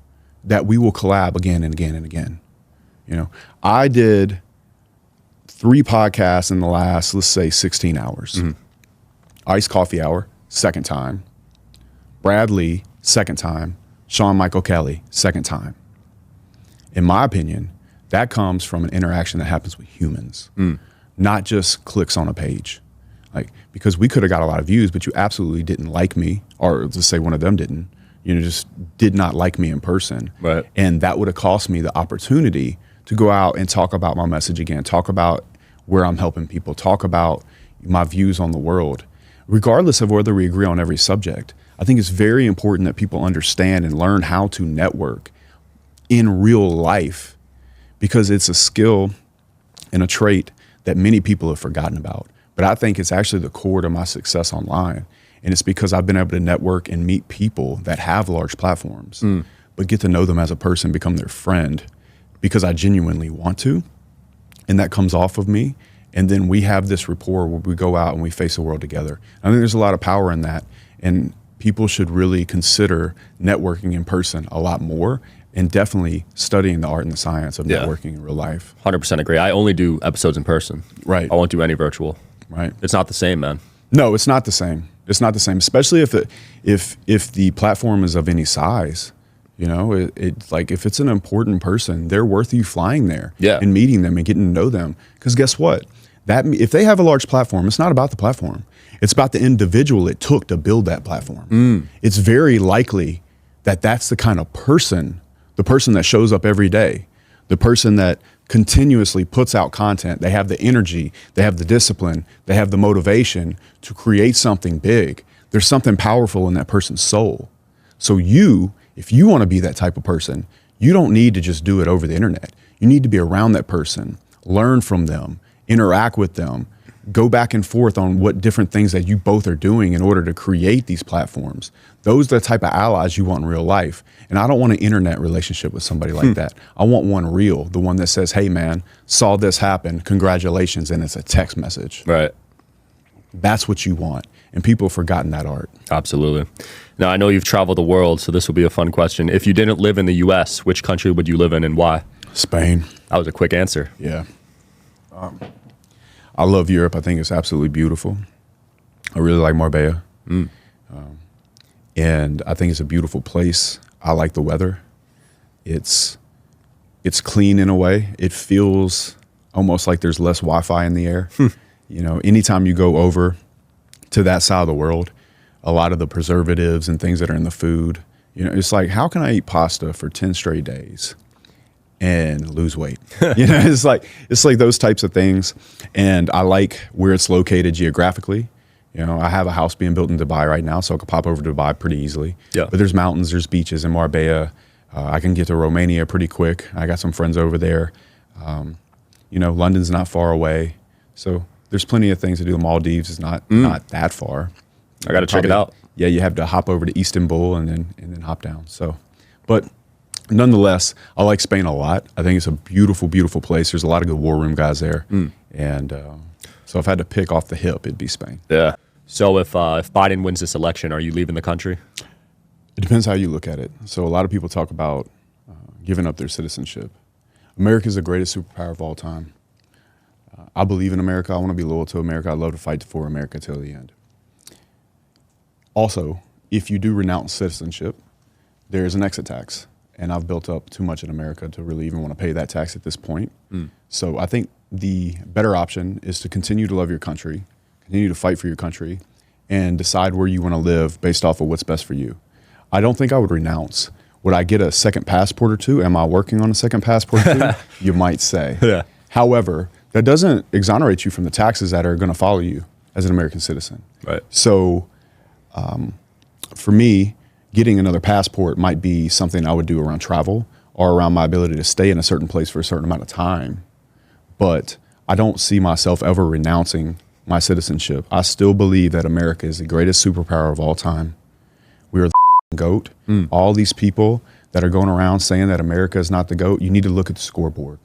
that we will collab again and again and again. You know, I did 3 podcasts in the last, let's say, 16 hours. Iced Coffee Hour, second time. Bradley, second time. Sean Michael Kelly, second time. In my opinion, that comes from an interaction that happens with humans, not just clicks on a page. Like, because we could have got a lot of views, but you absolutely didn't like me, or let's say one of them didn't, you know, just did not like me in person. Right. And that would have cost me the opportunity to go out and talk about my message again, talk about where I'm helping people, talk about my views on the world, regardless of whether we agree on every subject. I think it's very important that people understand and learn how to network in real life, because it's a skill and a trait that many people have forgotten about. But I think it's actually the core to my success online. And it's because I've been able to network and meet people that have large platforms, but get to know them as a person, become their friend, because I genuinely want to. And that comes off of me. And then we have this rapport where we go out and we face the world together. I think there's a lot of power in that. And people should really consider networking in person a lot more, and definitely studying the art and the science of networking in real life. 100% agree. I only do episodes in person. Right. I won't do any virtual. Right. It's not the same, man. No, it's not the same. It's not the same, especially if the platform is of any size. You know, it's like, if it's an important person, they're worth you flying there and meeting them and getting to know them. Because guess what? That if they have a large platform, it's not about the platform. It's about the individual it took to build that platform. It's very likely that that's the kind of person, the person that shows up every day, the person that continuously puts out content. They have the energy, they have the discipline, they have the motivation to create something big. There's something powerful in that person's soul. So if you want to be that type of person, you don't need to just do it over the internet. You need to be around that person, learn from them, interact with them, go back and forth on what different things that you both are doing in order to create these platforms. Those are the type of allies you want in real life. And I don't want an internet relationship with somebody like that. I want one real, the one that says, hey man, saw this happen, congratulations, and it's a text message. Right. That's what you want. And people have forgotten that art. Absolutely. Now, I know you've traveled the world, so this will be a fun question. If you didn't live in the U.S., which country would you live in and why? Spain. That was a quick answer. Yeah. I love Europe. I think it's absolutely beautiful. I really like Marbella. And I think it's a beautiful place. I like the weather. It's clean in a way. It feels almost like there's less Wi-Fi in the air. You know, anytime you go over to that side of the world, a lot of the preservatives and things that are in the food, you know, it's like, how can I eat pasta for 10 straight days and lose weight? You know, it's like those types of things. And I like where it's located geographically. You know, I have a house being built in Dubai right now, so I could pop over to Dubai pretty easily. Yeah. But there's mountains, there's beaches in Marbella. I can get to Romania pretty quick. I got some friends over there. You know, London's not far away. So there's plenty of things to do. The Maldives is not that far. I got to check it out. Yeah, you have to hop over to Istanbul and then hop down. So, but nonetheless, I like Spain a lot. I think it's a beautiful, beautiful place. There's a lot of good war room guys there. And so if I had to pick off the hip, it'd be Spain. Yeah. So if Biden wins this election, are you leaving the country? It depends how you look at it. So a lot of people talk about giving up their citizenship. America is the greatest superpower of all time. I believe in America. I want to be loyal to America. I love to fight for America till the end. Also, if you do renounce citizenship, there is an exit tax. And I've built up too much in America to really even want to pay that tax at this point. So I think the better option is to continue to love your country, continue to fight for your country, and decide where you want to live based off of what's best for you. I don't think I would renounce. Would I get a second passport or two? Am I working on a second passport or two? You might say. Yeah. However, that doesn't exonerate you from the taxes that are going to follow you as an American citizen. Right. So for me, getting another passport might be something I would do around travel or around my ability to stay in a certain place for a certain amount of time. But I don't see myself ever renouncing my citizenship. I still believe that America is the greatest superpower of all time. We are the GOAT. All these people that are going around saying that America is not the GOAT, you need to look at the scoreboard.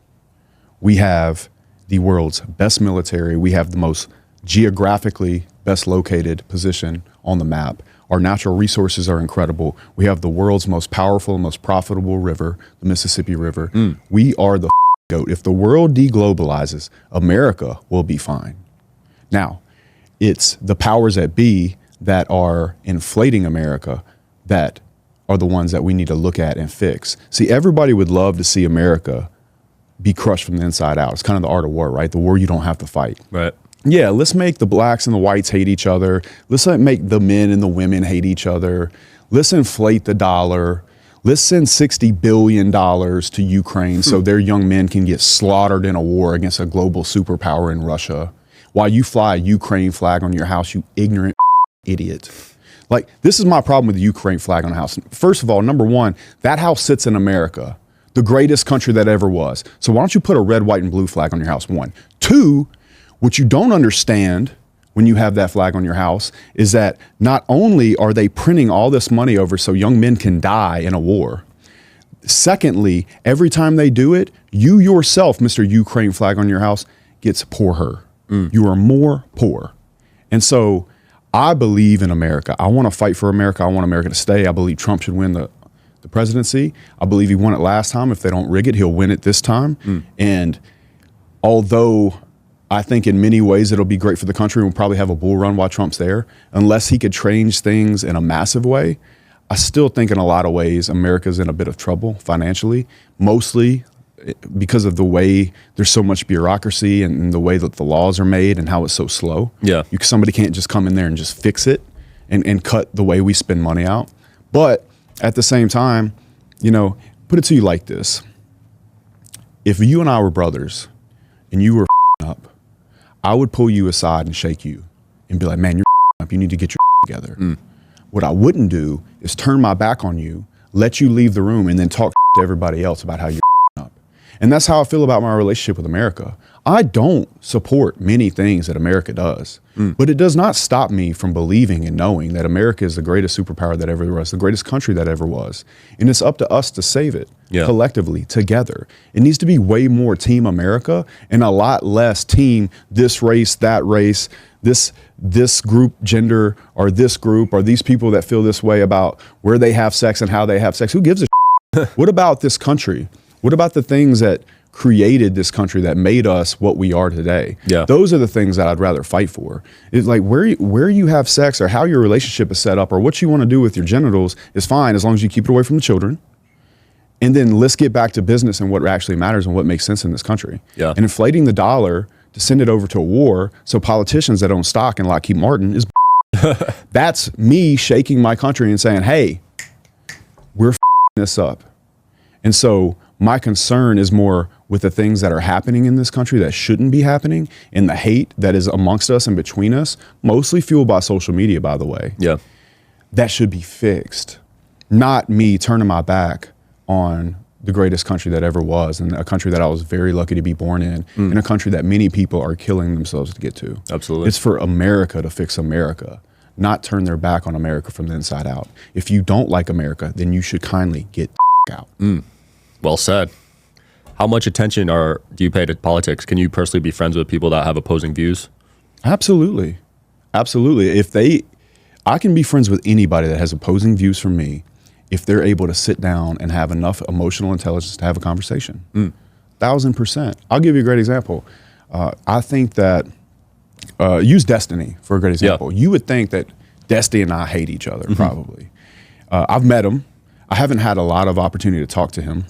We have the world's best military. We have the most geographically best located position on the map. Our natural resources are incredible. We have the world's most powerful, most profitable river, the Mississippi River. We are the GOAT. If the world deglobalizes, America will be fine. Now, it's the powers that be that are inflating America that are the ones that we need to look at and fix. See, everybody would love to see America be crushed from the inside out. It's kind of the art of war, right? The war you don't have to fight. Right. Yeah, let's make the blacks and the whites hate each other. Let's make the men and the women hate each other. Let's inflate the dollar. Let's send $60 billion to Ukraine so their young men can get slaughtered in a war against a global superpower in Russia while you fly a Ukraine flag on your house, you ignorant idiot. Like, this is my problem with the Ukraine flag on the house. First of all, number one, that house sits in America, the greatest country that ever was. So why don't you put a red, white, and blue flag on your house, one. Two, what you don't understand when you have that flag on your house is that not only are they printing all this money over so young men can die in a war, secondly, every time they do it, you yourself, Mr. Ukraine flag on your house, gets poorer. You are more poor. And so I believe in America. I want to fight for America. I want America to stay. I believe Trump should win the presidency. I believe he won it last time. If they don't rig it, he'll win it this time. And although I think in many ways it'll be great for the country, we'll probably have a bull run while Trump's there, unless he could change things in a massive way, I still think in a lot of ways America's in a bit of trouble financially, mostly because of the way there's so much bureaucracy and the way that the laws are made and how it's so slow. Yeah. Somebody can't just come in there and just fix it and cut the way we spend money out. But at the same time, you know, put it to you like this. If you and I were brothers and you were up, I would pull you aside and shake you and be like, man, you're up. You need to get your together. What I wouldn't do is turn my back on you, let you leave the room, and then talk to everybody else about how you're up. And that's how I feel about my relationship with America. I don't support many things that America does, but it does not stop me from believing and knowing that America is the greatest superpower that ever was, the greatest country that ever was. And it's up to us to save it collectively, together. It needs to be way more Team America and a lot less team this race, that race, this group, gender, or this group, or these people that feel this way about where they have sex and how they have sex. Who gives a shit? What about this country? What about the things that created this country that made us what we are today? Yeah. Those are the things that I'd rather fight for. It's like where you have sex or how your relationship is set up or what you want to do with your genitals is fine as long as you keep it away from the children. And then let's get back to business and what actually matters and what makes sense in this country. Yeah. And inflating the dollar to send it over to a war so politicians that own stock in Lockheed Martin is that's me shaking my country and saying, hey, we're this up. And so my concern is more with the things that are happening in this country that shouldn't be happening and the hate that is amongst us and between us, mostly fueled by social media, by the way. Yeah. That should be fixed. Not me turning my back on the greatest country that ever was and a country that I was very lucky to be born in and a country that many people are killing themselves to get to. Absolutely. It's for America to fix America, not turn their back on America from the inside out. If you don't like America, then you should kindly get the out. Well said. How much attention do you pay to politics? Can you personally be friends with people that have opposing views? Absolutely. Absolutely. I can be friends with anybody that has opposing views from me if they're able to sit down and have enough emotional intelligence to have a conversation. 1000%. I'll give you a great example. I think that, use Destiny for a great example. You would think that Destiny and I hate each other, probably. I've met him. I haven't had a lot of opportunity to talk to him,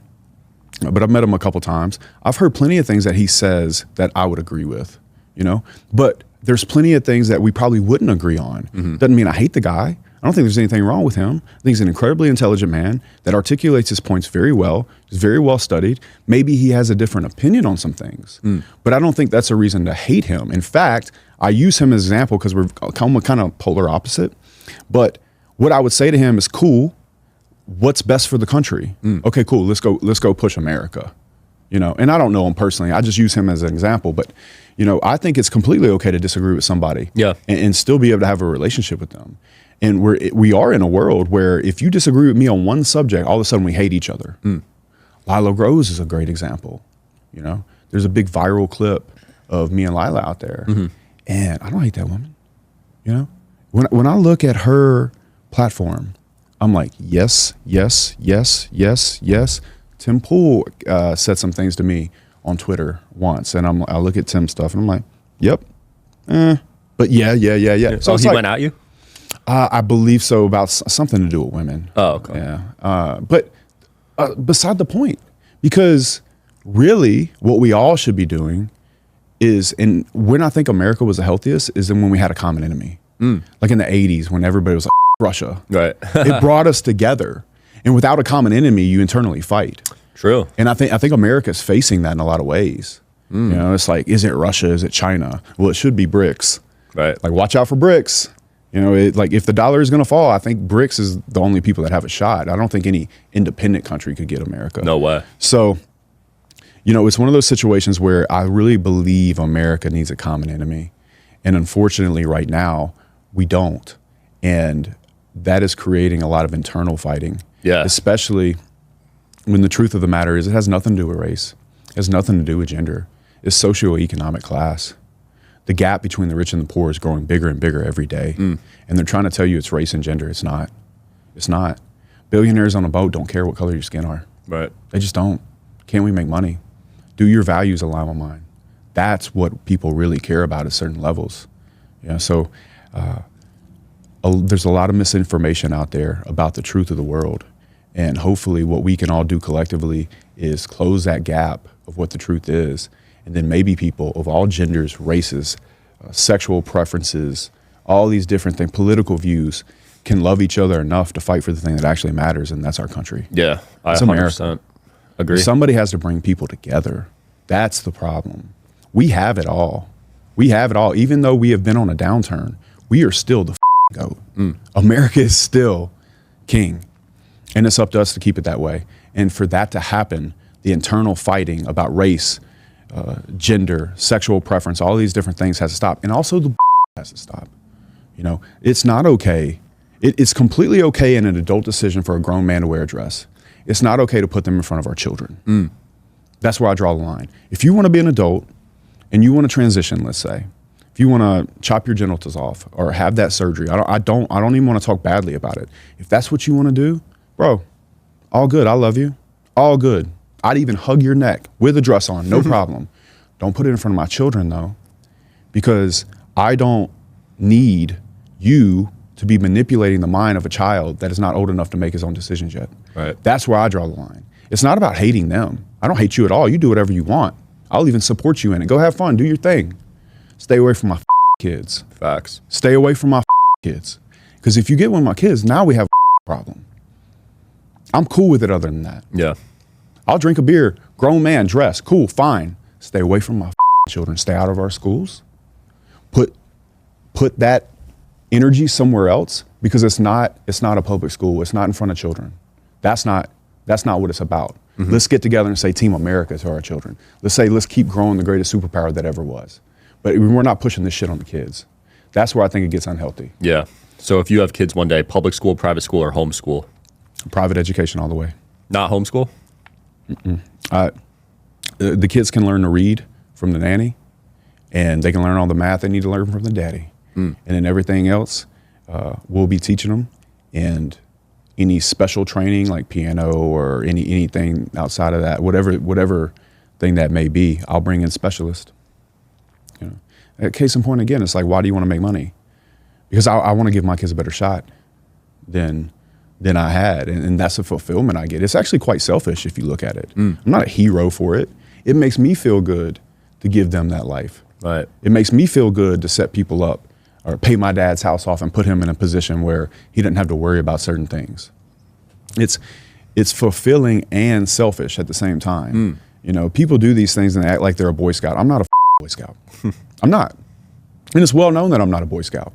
but I've met him a couple times. I've heard plenty of things that he says that I would agree with, but there's plenty of things that we probably wouldn't agree on. Doesn't mean I hate the guy. I don't think there's anything wrong with him. I think he's an incredibly intelligent man that articulates his points very well. He's very well studied. Maybe he has a different opinion on some things, but I don't think that's a reason to hate him. In fact, I use him as an example because we're kind of polar opposite. But what I would say to him is, cool, what's best for the country? Okay, cool, let's go push America. And I don't know him personally. I just use him as an example. But, I think it's completely okay to disagree with somebody and still be able to have a relationship with them. And we are in a world where if you disagree with me on one subject, all of a sudden we hate each other. Lila Rose is a great example. There's a big viral clip of me and Lila out there. And I don't hate that woman. When I look at her platform, I'm like, yes, yes, yes, yes, yes. Tim Pool said some things to me on Twitter once, and I look at Tim's stuff, and I'm like, yep, but yeah. So he went at you? I believe so, about something to do with women. Oh, okay. Yeah, but beside the point, because really, what we all should be doing is, and when I think America was the healthiest, is when we had a common enemy, like in the '80s when everybody was like Russia. Right. It brought us together. And without a common enemy, you internally fight. True. And I think America's facing that in a lot of ways. It's like, is it Russia? Is it China? Well, it should be BRICS. Right. Like, watch out for BRICS. Like if the dollar is going to fall, I think BRICS is the only people that have a shot. I don't think any independent country could get America. No way. So, it's one of those situations where I really believe America needs a common enemy. And unfortunately, right now, we don't. And that is creating a lot of internal fighting. Yeah. Especially when the truth of the matter is it has nothing to do with race. It has nothing to do with gender. It's socioeconomic class. The gap between the rich and the poor is growing bigger and bigger every day. And they're trying to tell you it's race and gender. It's not. It's not. Billionaires on a boat don't care what color your skin are. Right. They just don't. Can we make money? Do your values align with mine? That's what people really care about at certain levels. So there's a lot of misinformation out there about the truth of the world. And hopefully what we can all do collectively is close that gap of what the truth is. And then maybe people of all genders, races, sexual preferences, all these different things, political views, can love each other enough to fight for the thing that actually matters, and that's our country. Yeah, I 100% America. Agree. Somebody has to bring people together. That's the problem. We have it all. We have it all. Even though we have been on a downturn, we are still the GOAT. America is still king. And it's up to us to keep it that way. And for that to happen, the internal fighting about race gender, sexual preference, all these different things has to stop. And also the has to stop. You know, it's not okay. It's completely okay in an adult decision for a grown man to wear a dress. It's not okay to put them in front of our children. That's where I draw the line. If you want to be an adult and you want to transition, let's say, if you want to chop your genitals off or have that surgery, I don't even want to talk badly about it. If that's what you want to do, bro, all good. I love you. All good. I'd even hug your neck with a dress on, no problem. Don't put it in front of my children though, because I don't need you to be manipulating the mind of a child that is not old enough to make his own decisions yet. Right. That's where I draw the line. It's not about hating them. I don't hate you at all. You do whatever you want. I'll even support you in it. Go have fun, do your thing. Stay away from my kids. Facts. Stay away from my kids. Because if you get one of my kids, now we have a problem. I'm cool with it other than that. Yeah. I'll drink a beer, grown man, dress, cool, fine. Stay away from my children. Stay out of our schools. Put that energy somewhere else, because it's not a public school. It's not in front of children. That's not what it's about. Let's get together and say Team America to our children. Let's keep growing the greatest superpower that ever was. But we're not pushing this shit on the kids. That's where I think it gets unhealthy. Yeah. So if you have kids one day, public school, private school, or homeschool? Private education all the way. Not homeschool? The kids can learn to read from the nanny, and they can learn all the math they need to learn from the daddy. And then everything else, we'll be teaching them. And any special training like piano or anything outside of that, whatever thing that may be, I'll bring in specialists. You know, case in point again, it's like, why do you want to make money? Because I want to give my kids a better shot than I had, and that's the fulfillment I get. It's actually quite selfish if you look at it. I'm not a hero for it. It makes me feel good to give them that life. Right. It makes me feel good to set people up or pay my dad's house off and put him in a position where he didn't have to worry about certain things. It's fulfilling and selfish at the same time. You know, people do these things and they act like they're a Boy Scout. I'm not a Boy Scout. I'm not. And it's well known that I'm not a Boy Scout.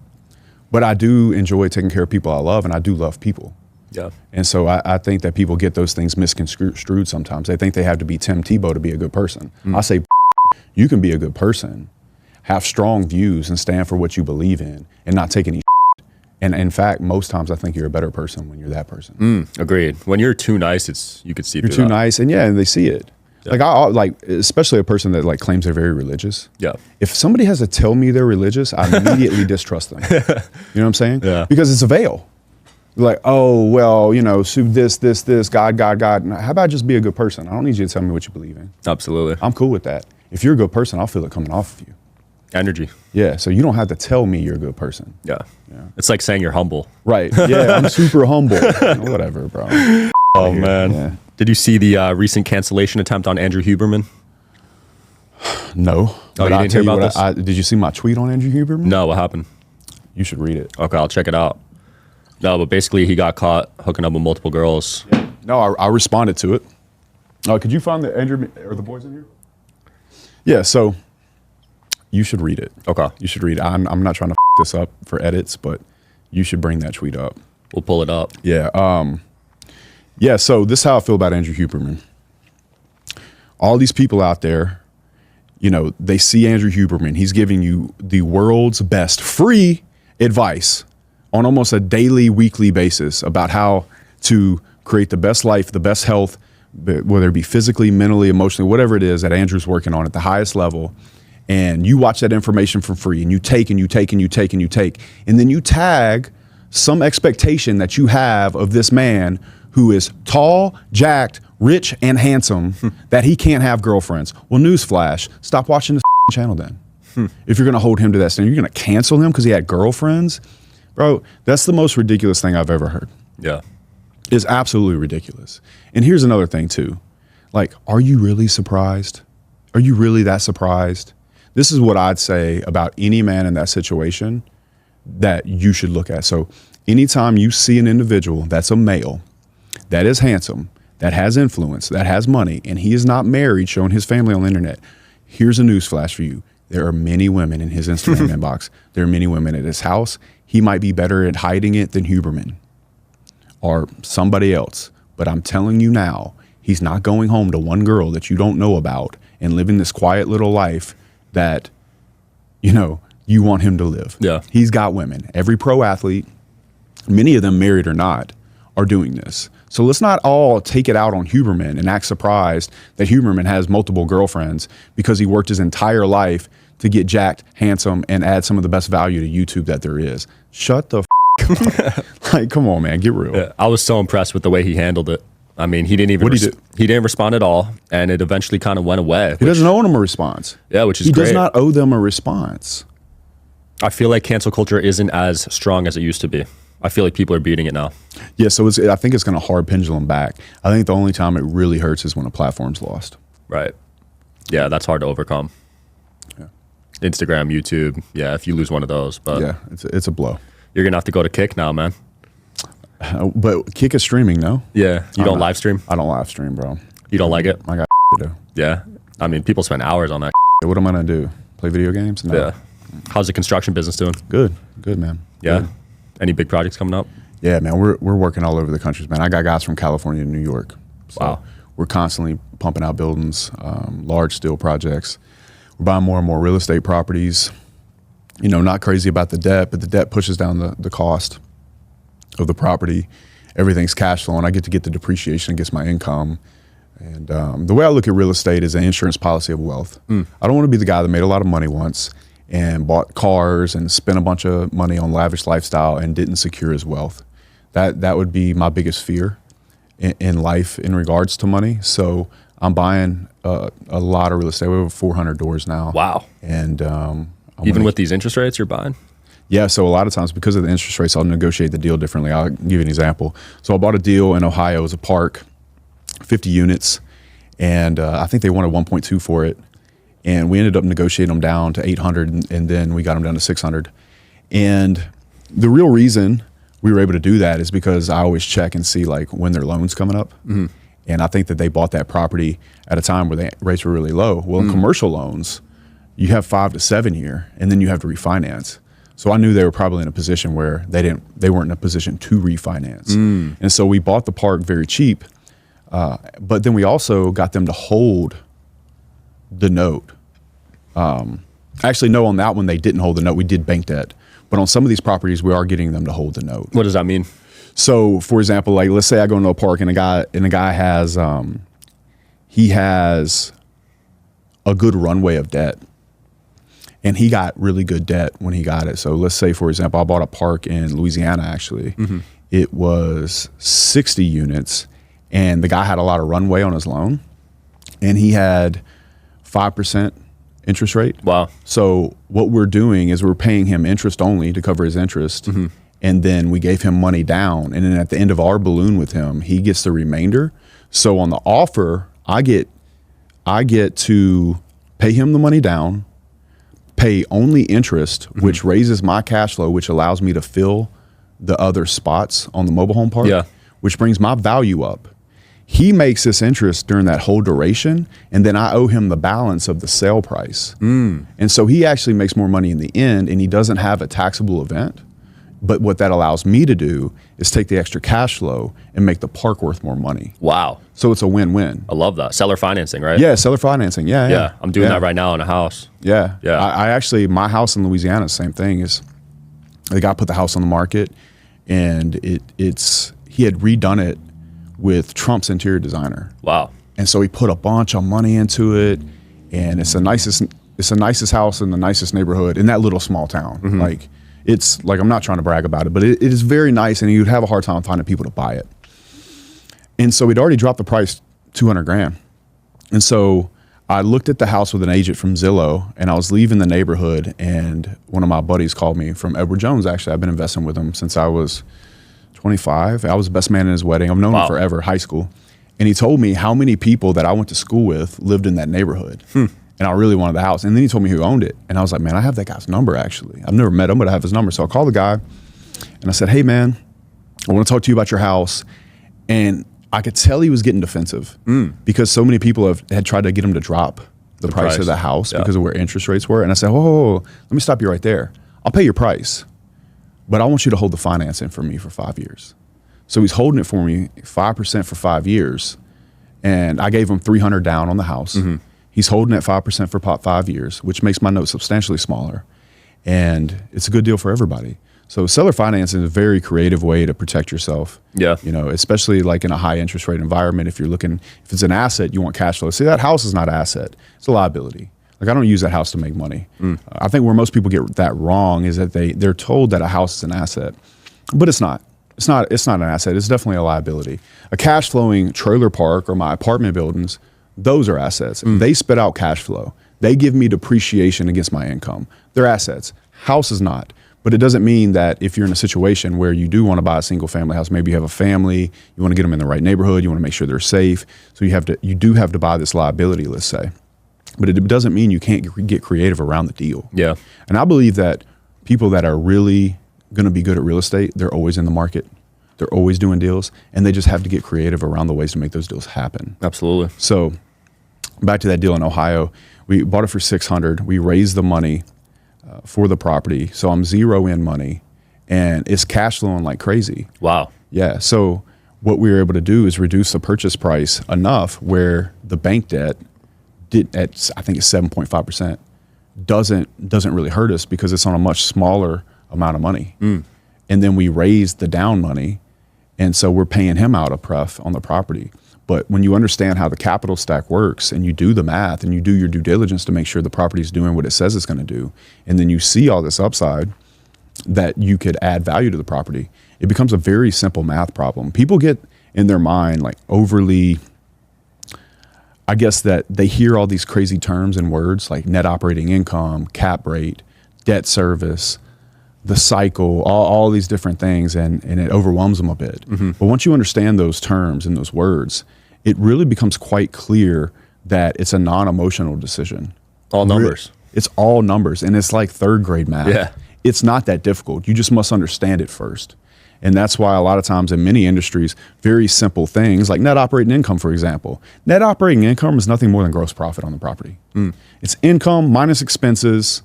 But I do enjoy taking care of people I love, and I do love people. Yeah. And so I think that people get those things misconstrued sometimes. They think they have to be Tim Tebow to be a good person. I say, you can be a good person, have strong views, and stand for what you believe in, and not take any shit. And in fact, most times I think you're a better person when you're that person. Agreed. When you're too nice, you could see you're through too that. nice, and and they see it. Yeah. Like especially a person that like claims they're very religious. Yeah. If somebody has to tell me they're religious, I immediately distrust them. You know what I'm saying? Yeah. Because it's a veil. Like, oh, well, you know, this, God. How about just be a good person? I don't need you to tell me what you believe in. Absolutely. I'm cool with that. If you're a good person, I'll feel it coming off of you. Energy. Yeah, so you don't have to tell me you're a good person. Yeah. It's like saying you're humble. Right. Yeah, I'm super humble. Whatever, bro. Oh, man. Yeah. Did you see the recent cancellation attempt on Andrew Huberman? No. Oh, you didn't hear about this? Did you see my tweet on Andrew Huberman? No, what happened? You should read it. Okay, I'll check it out. No, but basically he got caught hooking up with multiple girls. Yeah. No, I responded to it. Could you find the Andrew or the boys in here? Yeah, so you should read it. Okay. You should read it. I'm not trying to this up for edits, but you should bring that tweet up. We'll pull it up. Yeah. Yeah, so this is how I feel about Andrew Huberman. All these people out there, you know, they see Andrew Huberman. He's giving you the world's best free advice on almost a daily, weekly basis about how to create the best life, the best health, whether it be physically, mentally, emotionally, whatever it is that Andrew's working on at the highest level. And you watch that information for free, and you take and you take and you take and you take. And then you tag some expectation that you have of this man who is tall, jacked, rich, and handsome, that he can't have girlfriends. Well, newsflash, stop watching this channel then. If you're gonna hold him to that standard, you're gonna cancel him because he had girlfriends? Bro, that's the most ridiculous thing I've ever heard. Yeah. It's absolutely ridiculous. And here's another thing too. Like, are you really surprised? Are you really that surprised? This is what I'd say about any man in that situation that you should look at. So anytime you see an individual that's a male, that is handsome, that has influence, that has money, and he is not married, showing his family on the internet, here's a news flash for you. There are many women in his Instagram inbox. There are many women at his house. He might be better at hiding it than Huberman or somebody else. But I'm telling you now, He's not going home to one girl that you don't know about and living this quiet little life that, you know, you want him to live. Yeah. He's got women. Every pro athlete, many of them married or not, are doing this. So let's not all take it out on Huberman and act surprised that Huberman has multiple girlfriends because he worked his entire life to get jacked, handsome, and add some of the best value to YouTube that there is. Shut the up. Like, come on, man, get real. Yeah, I was so impressed with the way he handled it. I mean, he didn't even he didn't respond at all, and it eventually kind of went away. He doesn't owe them a response. Yeah, which is he great. does not owe them a response. I feel like cancel culture isn't as strong as it used to be. I feel like people are beating it now. Yeah, so I think it's going to hard pendulum back. I think the only time it really hurts is when a platform's lost. Right. Yeah, that's hard to overcome. Yeah. Instagram, YouTube. Yeah, if you lose one of those, but yeah, it's a blow. You're gonna have to go to Kick now, man. But Kick is streaming, no? Yeah, you don't live stream. I don't live stream, bro. You don't like it? I got to do. Yeah, I mean, people spend hours on that. What am I gonna do? Play video games? No. Yeah. How's the construction business doing? Good, man. Yeah. Good. Any big projects coming up? Yeah, man. We're working all over the country, man. I got guys from California to New York. So Wow. We're constantly pumping out buildings, large steel projects. We're buying more and more real estate properties. You know, not crazy about the debt, but the debt pushes down the cost of the property. Everything's cash flowing. I get to get the depreciation against my income. And the way I look at real estate is an insurance policy of wealth. I don't want to be the guy that made a lot of money once and bought cars and spent a bunch of money on lavish lifestyle and didn't secure his wealth. That would be my biggest fear in life in regards to money. So I'm buying a lot of real estate. We have over 400 doors now. Wow. And even with these interest rates you're buying? Yeah, so a lot of times because of the interest rates, I'll negotiate the deal differently. I'll give you an example. So I bought a deal in Ohio. It was a park, 50 units, and I think they wanted 1.2 for it. And we ended up negotiating them down to 800, and then we got them down to 600. And the real reason we were able to do that is because I always check and see like when their loan's coming up. Mm-hmm. And I think that they bought that property at a time where the rates were really low. Well, in commercial loans, you have 5 to 7 year, and then you have to refinance. So I knew they were probably in a position where they weren't in a position to refinance. And so we bought the park very cheap, but then we also got them to hold the note. Actually, no, on that one they didn't hold the note. We did bank debt, but on some of these properties we are getting them to hold the note. What does that mean? So, for example, like let's say I go into a park and a guy has he has a good runway of debt. And he got really good debt when he got it. So let's say, for example, I bought a park in Louisiana, actually. Mm-hmm. It was 60 units, and the guy had a lot of runway on his loan, and he had 5% interest rate. Wow. So what we're doing is we're paying him interest only to cover his interest, mm-hmm. and then we gave him money down. And then at the end of our balloon with him, he gets the remainder. So on the offer, I get to pay him the money down, pay only interest, mm-hmm. which raises my cash flow, which allows me to fill the other spots on the mobile home park, which brings my value up. He makes this interest during that whole duration, and then I owe him the balance of the sale price. And so he actually makes more money in the end, and he doesn't have a taxable event. But what that allows me to do is take the extra cash flow and make the park worth more money. Wow. So it's a win-win. I love that. Seller financing, right? Yeah, seller financing. Yeah. I'm doing that right now in a house. Yeah. Yeah. I actually, my house in Louisiana, same thing. Is the guy put the house on the market, and he had redone it with Trump's interior designer. Wow. And so he put a bunch of money into it, and it's the nicest house in the nicest neighborhood in that little small town. Mm-hmm. Like, it's like, I'm not trying to brag about it, but it is very nice, and you'd have a hard time finding people to buy it. And so we'd already dropped the price $200,000. And so I looked at the house with an agent from Zillow, and I was leaving the neighborhood, and one of my buddies called me from Edward Jones. Actually, I've been investing with him since I was 25. I was the best man in his wedding. I've known him forever, high school. And he told me how many people that I went to school with lived in that neighborhood. And I really wanted the house. And then he told me who owned it. And I was like, man, I have that guy's number, actually. I've never met him, but I have his number. So I called the guy, and I said, hey, man, I want to talk to you about your house. And I could tell he was getting defensive because so many people had tried to get him to drop the price of the house because of where interest rates were. And I said, oh, let me stop you right there. I'll pay your price, but I want you to hold the financing for me for 5 years. So he's holding it for me 5% for 5 years. and I gave him 300 down on the house. He's holding at 5% for 5 years, which makes my note substantially smaller. And it's a good deal for everybody. So seller financing is a very creative way to protect yourself. Yeah. You know, especially like in a high interest rate environment, if it's an asset, you want cash flow. See, that house is not an asset. It's a liability. Like, I don't use that house to make money. I think where most people get that wrong is that they're told that a house is an asset, but it's not. It's not an asset. It's definitely a liability. A cash flowing trailer park or my apartment buildings, those are assets. They spit out cash flow. They give me depreciation against my income. They're assets. House is not. But it doesn't mean that if you're in a situation where you do want to buy a single family house, maybe you have a family, you want to get them in the right neighborhood, you want to make sure they're safe. So you do have to buy this liability, let's say. But it doesn't mean you can't get creative around the deal. Yeah. And I believe that people that are really going to be good at real estate, they're always in the market. They're always doing deals, and they just have to get creative around the ways to make those deals happen. Absolutely. So back to that deal in Ohio, we bought it for $600. We raised the money for the property. So I'm zero in money, and it's cash flowing like crazy. Wow. Yeah. So what we were able to do is reduce the purchase price enough where the bank debt I think it's 7.5%, doesn't really hurt us because it's on a much smaller amount of money. And then we raised the down money, and so we're paying him out a pref on the property. But when you understand how the capital stack works and you do the math and you do your due diligence to make sure the property is doing what it says it's going to do, and then you see all this upside that you could add value to the property, it becomes a very simple math problem. People get in their mind like overly, I guess, that they hear all these crazy terms and words like net operating income, cap rate, debt service, the cycle, all these different things, and it overwhelms them a bit. But once you understand those terms and those words, it really becomes quite clear that it's a non-emotional decision. All numbers. It's all numbers, and it's like third grade math. Yeah. It's not that difficult. You just must understand it first. And that's why a lot of times in many industries, very simple things like net operating income, for example. Net operating income is nothing more than gross profit on the property. It's income minus expenses,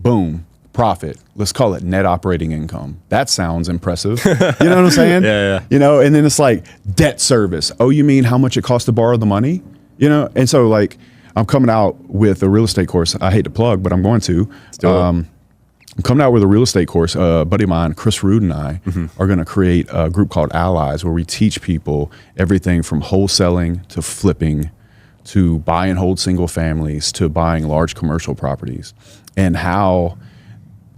boom, profit. Let's call it net operating income. That sounds impressive. You know what I'm saying? Yeah. You know, and then it's like debt service. Oh, you mean how much it costs to borrow the money? You know, and so like I'm coming out with a real estate course. I hate to plug, but I'm going to. I'm coming out with a real estate course. A buddy of mine, Chris Rude, and I are going to create a group called Allies, where we teach people everything from wholesaling to flipping to buy and hold single families to buying large commercial properties, and how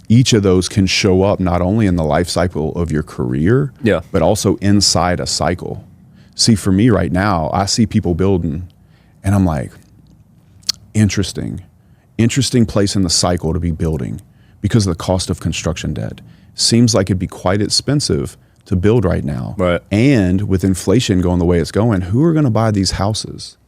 each of those can show up not only in the life cycle of your career, but also inside a cycle. See, for me right now, I see people building, and I'm like, interesting place in the cycle to be building. Because of the cost of construction debt. Seems like it'd be quite expensive to build right now. Right. And with inflation going the way it's going, who are going to buy these houses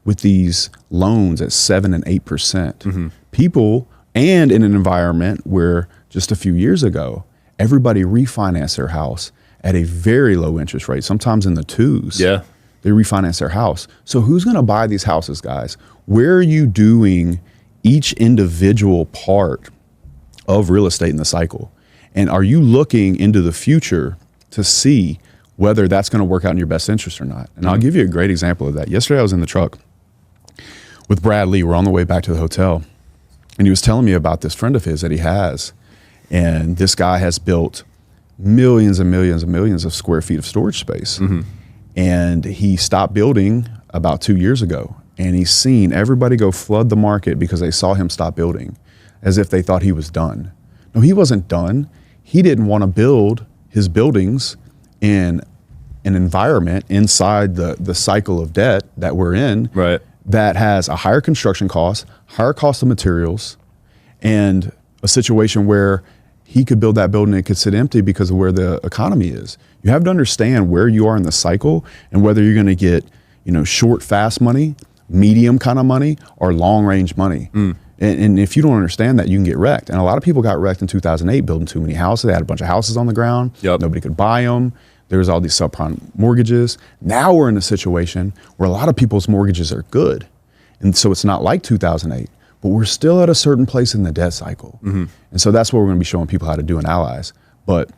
with these loans at 7% and 8%? People, and in an environment where just a few years ago, everybody refinanced their house at a very low interest rate, sometimes in the 2s. Yeah. They refinance their house. So who's going to buy these houses, guys? Where are you doing each individual part of real estate in the cycle? And are you looking into the future to see whether that's going to work out in your best interest or not? And I'll give you a great example of that. Yesterday I was in the truck with Brad Lee. We're on the way back to the hotel, and he was telling me about this friend of his that he has. And this guy has built millions and millions and millions of square feet of storage space. And he stopped building about 2 years ago. And he's seen everybody go flood the market because they saw him stop building, as if they thought he was done. No, he wasn't done. He didn't want to build his buildings in an environment inside the cycle of debt that we're in, right, that has a higher construction cost, higher cost of materials, and a situation where he could build that building and it could sit empty because of where the economy is. You have to understand where you are in the cycle and whether you're going to get, short, fast money, medium kind of money, or long range money. And if you don't understand that, you can get wrecked. And a lot of people got wrecked in 2008 building too many houses. They had a bunch of houses on the ground. Nobody could buy them. There was all these subprime mortgages. Now we're in a situation where a lot of people's mortgages are good. And so it's not like 2008, but we're still at a certain place in the debt cycle. And so that's what we're going to be showing people how to do in Allies. But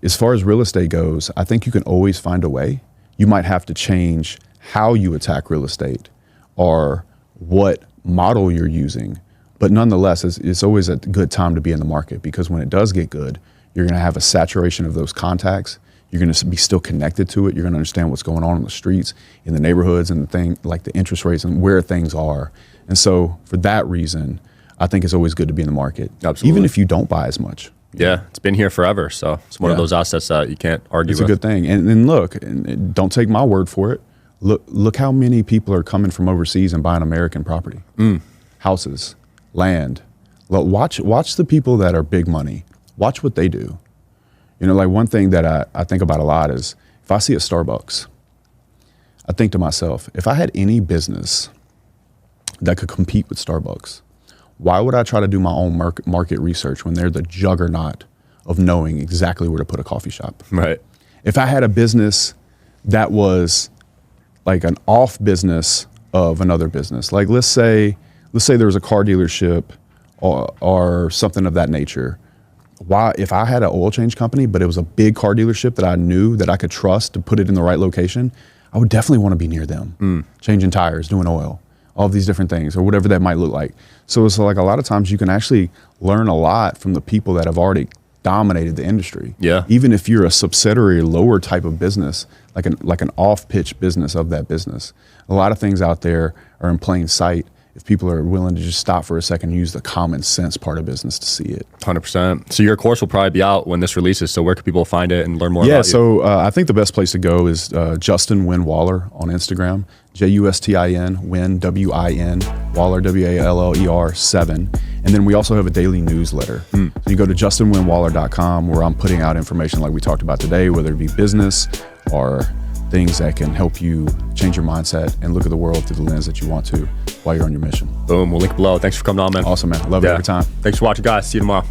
as far as real estate goes, I think you can always find a way. You might have to change how you attack real estate or what model you're using. But nonetheless, it's always a good time to be in the market, because when it does get good, you're going to have a saturation of those contacts. You're going to be still connected to it. You're going to understand what's going on in the streets, in the neighborhoods, and the thing like the interest rates and where things are. And so for that reason, I think it's always good to be in the market. Absolutely. Even if you don't buy as much. Yeah, it's been here forever. So it's one of those assets that you can't argue with. It's a good thing. And look, and don't take my word for it. Look how many people are coming from overseas and buying American property. Houses, land. Look, watch the people that are big money. Watch what they do. You know, like one thing that I think about a lot is if I see a Starbucks, I think to myself, if I had any business that could compete with Starbucks, why would I try to do my own market research when they're the juggernaut of knowing exactly where to put a coffee shop? Right. If I had a business that was like an off business of another business, like let's say there was a car dealership or something of that nature. Why, if I had an oil change company, but it was a big car dealership that I knew that I could trust to put it in the right location, I would definitely want to be near them, changing tires, doing oil, all of these different things, or whatever that might look like. So it's like a lot of times you can actually learn a lot from the people that have already dominated the industry. Yeah. Even if you're a subsidiary, lower type of business, like an off-pitch business of that business. A lot of things out there are in plain sight if people are willing to just stop for a second and use the common sense part of business to see it. 100%. So your course will probably be out when this releases. So where can people find it and learn more about you? So I think the best place to go is Justin Win Waller on Instagram, Justin Win, W-I-N, Waller, W-A-L-L-E-R 7. And then we also have a daily newsletter. So you go to justinwinwaller.com, where I'm putting out information like we talked about today, whether it be business or things that can help you change your mindset and look at the world through the lens that you want to while you're on your mission. Boom. We'll link below. Thanks for coming on, man. Awesome, man. Love it every time. Thanks for watching, guys. See you tomorrow.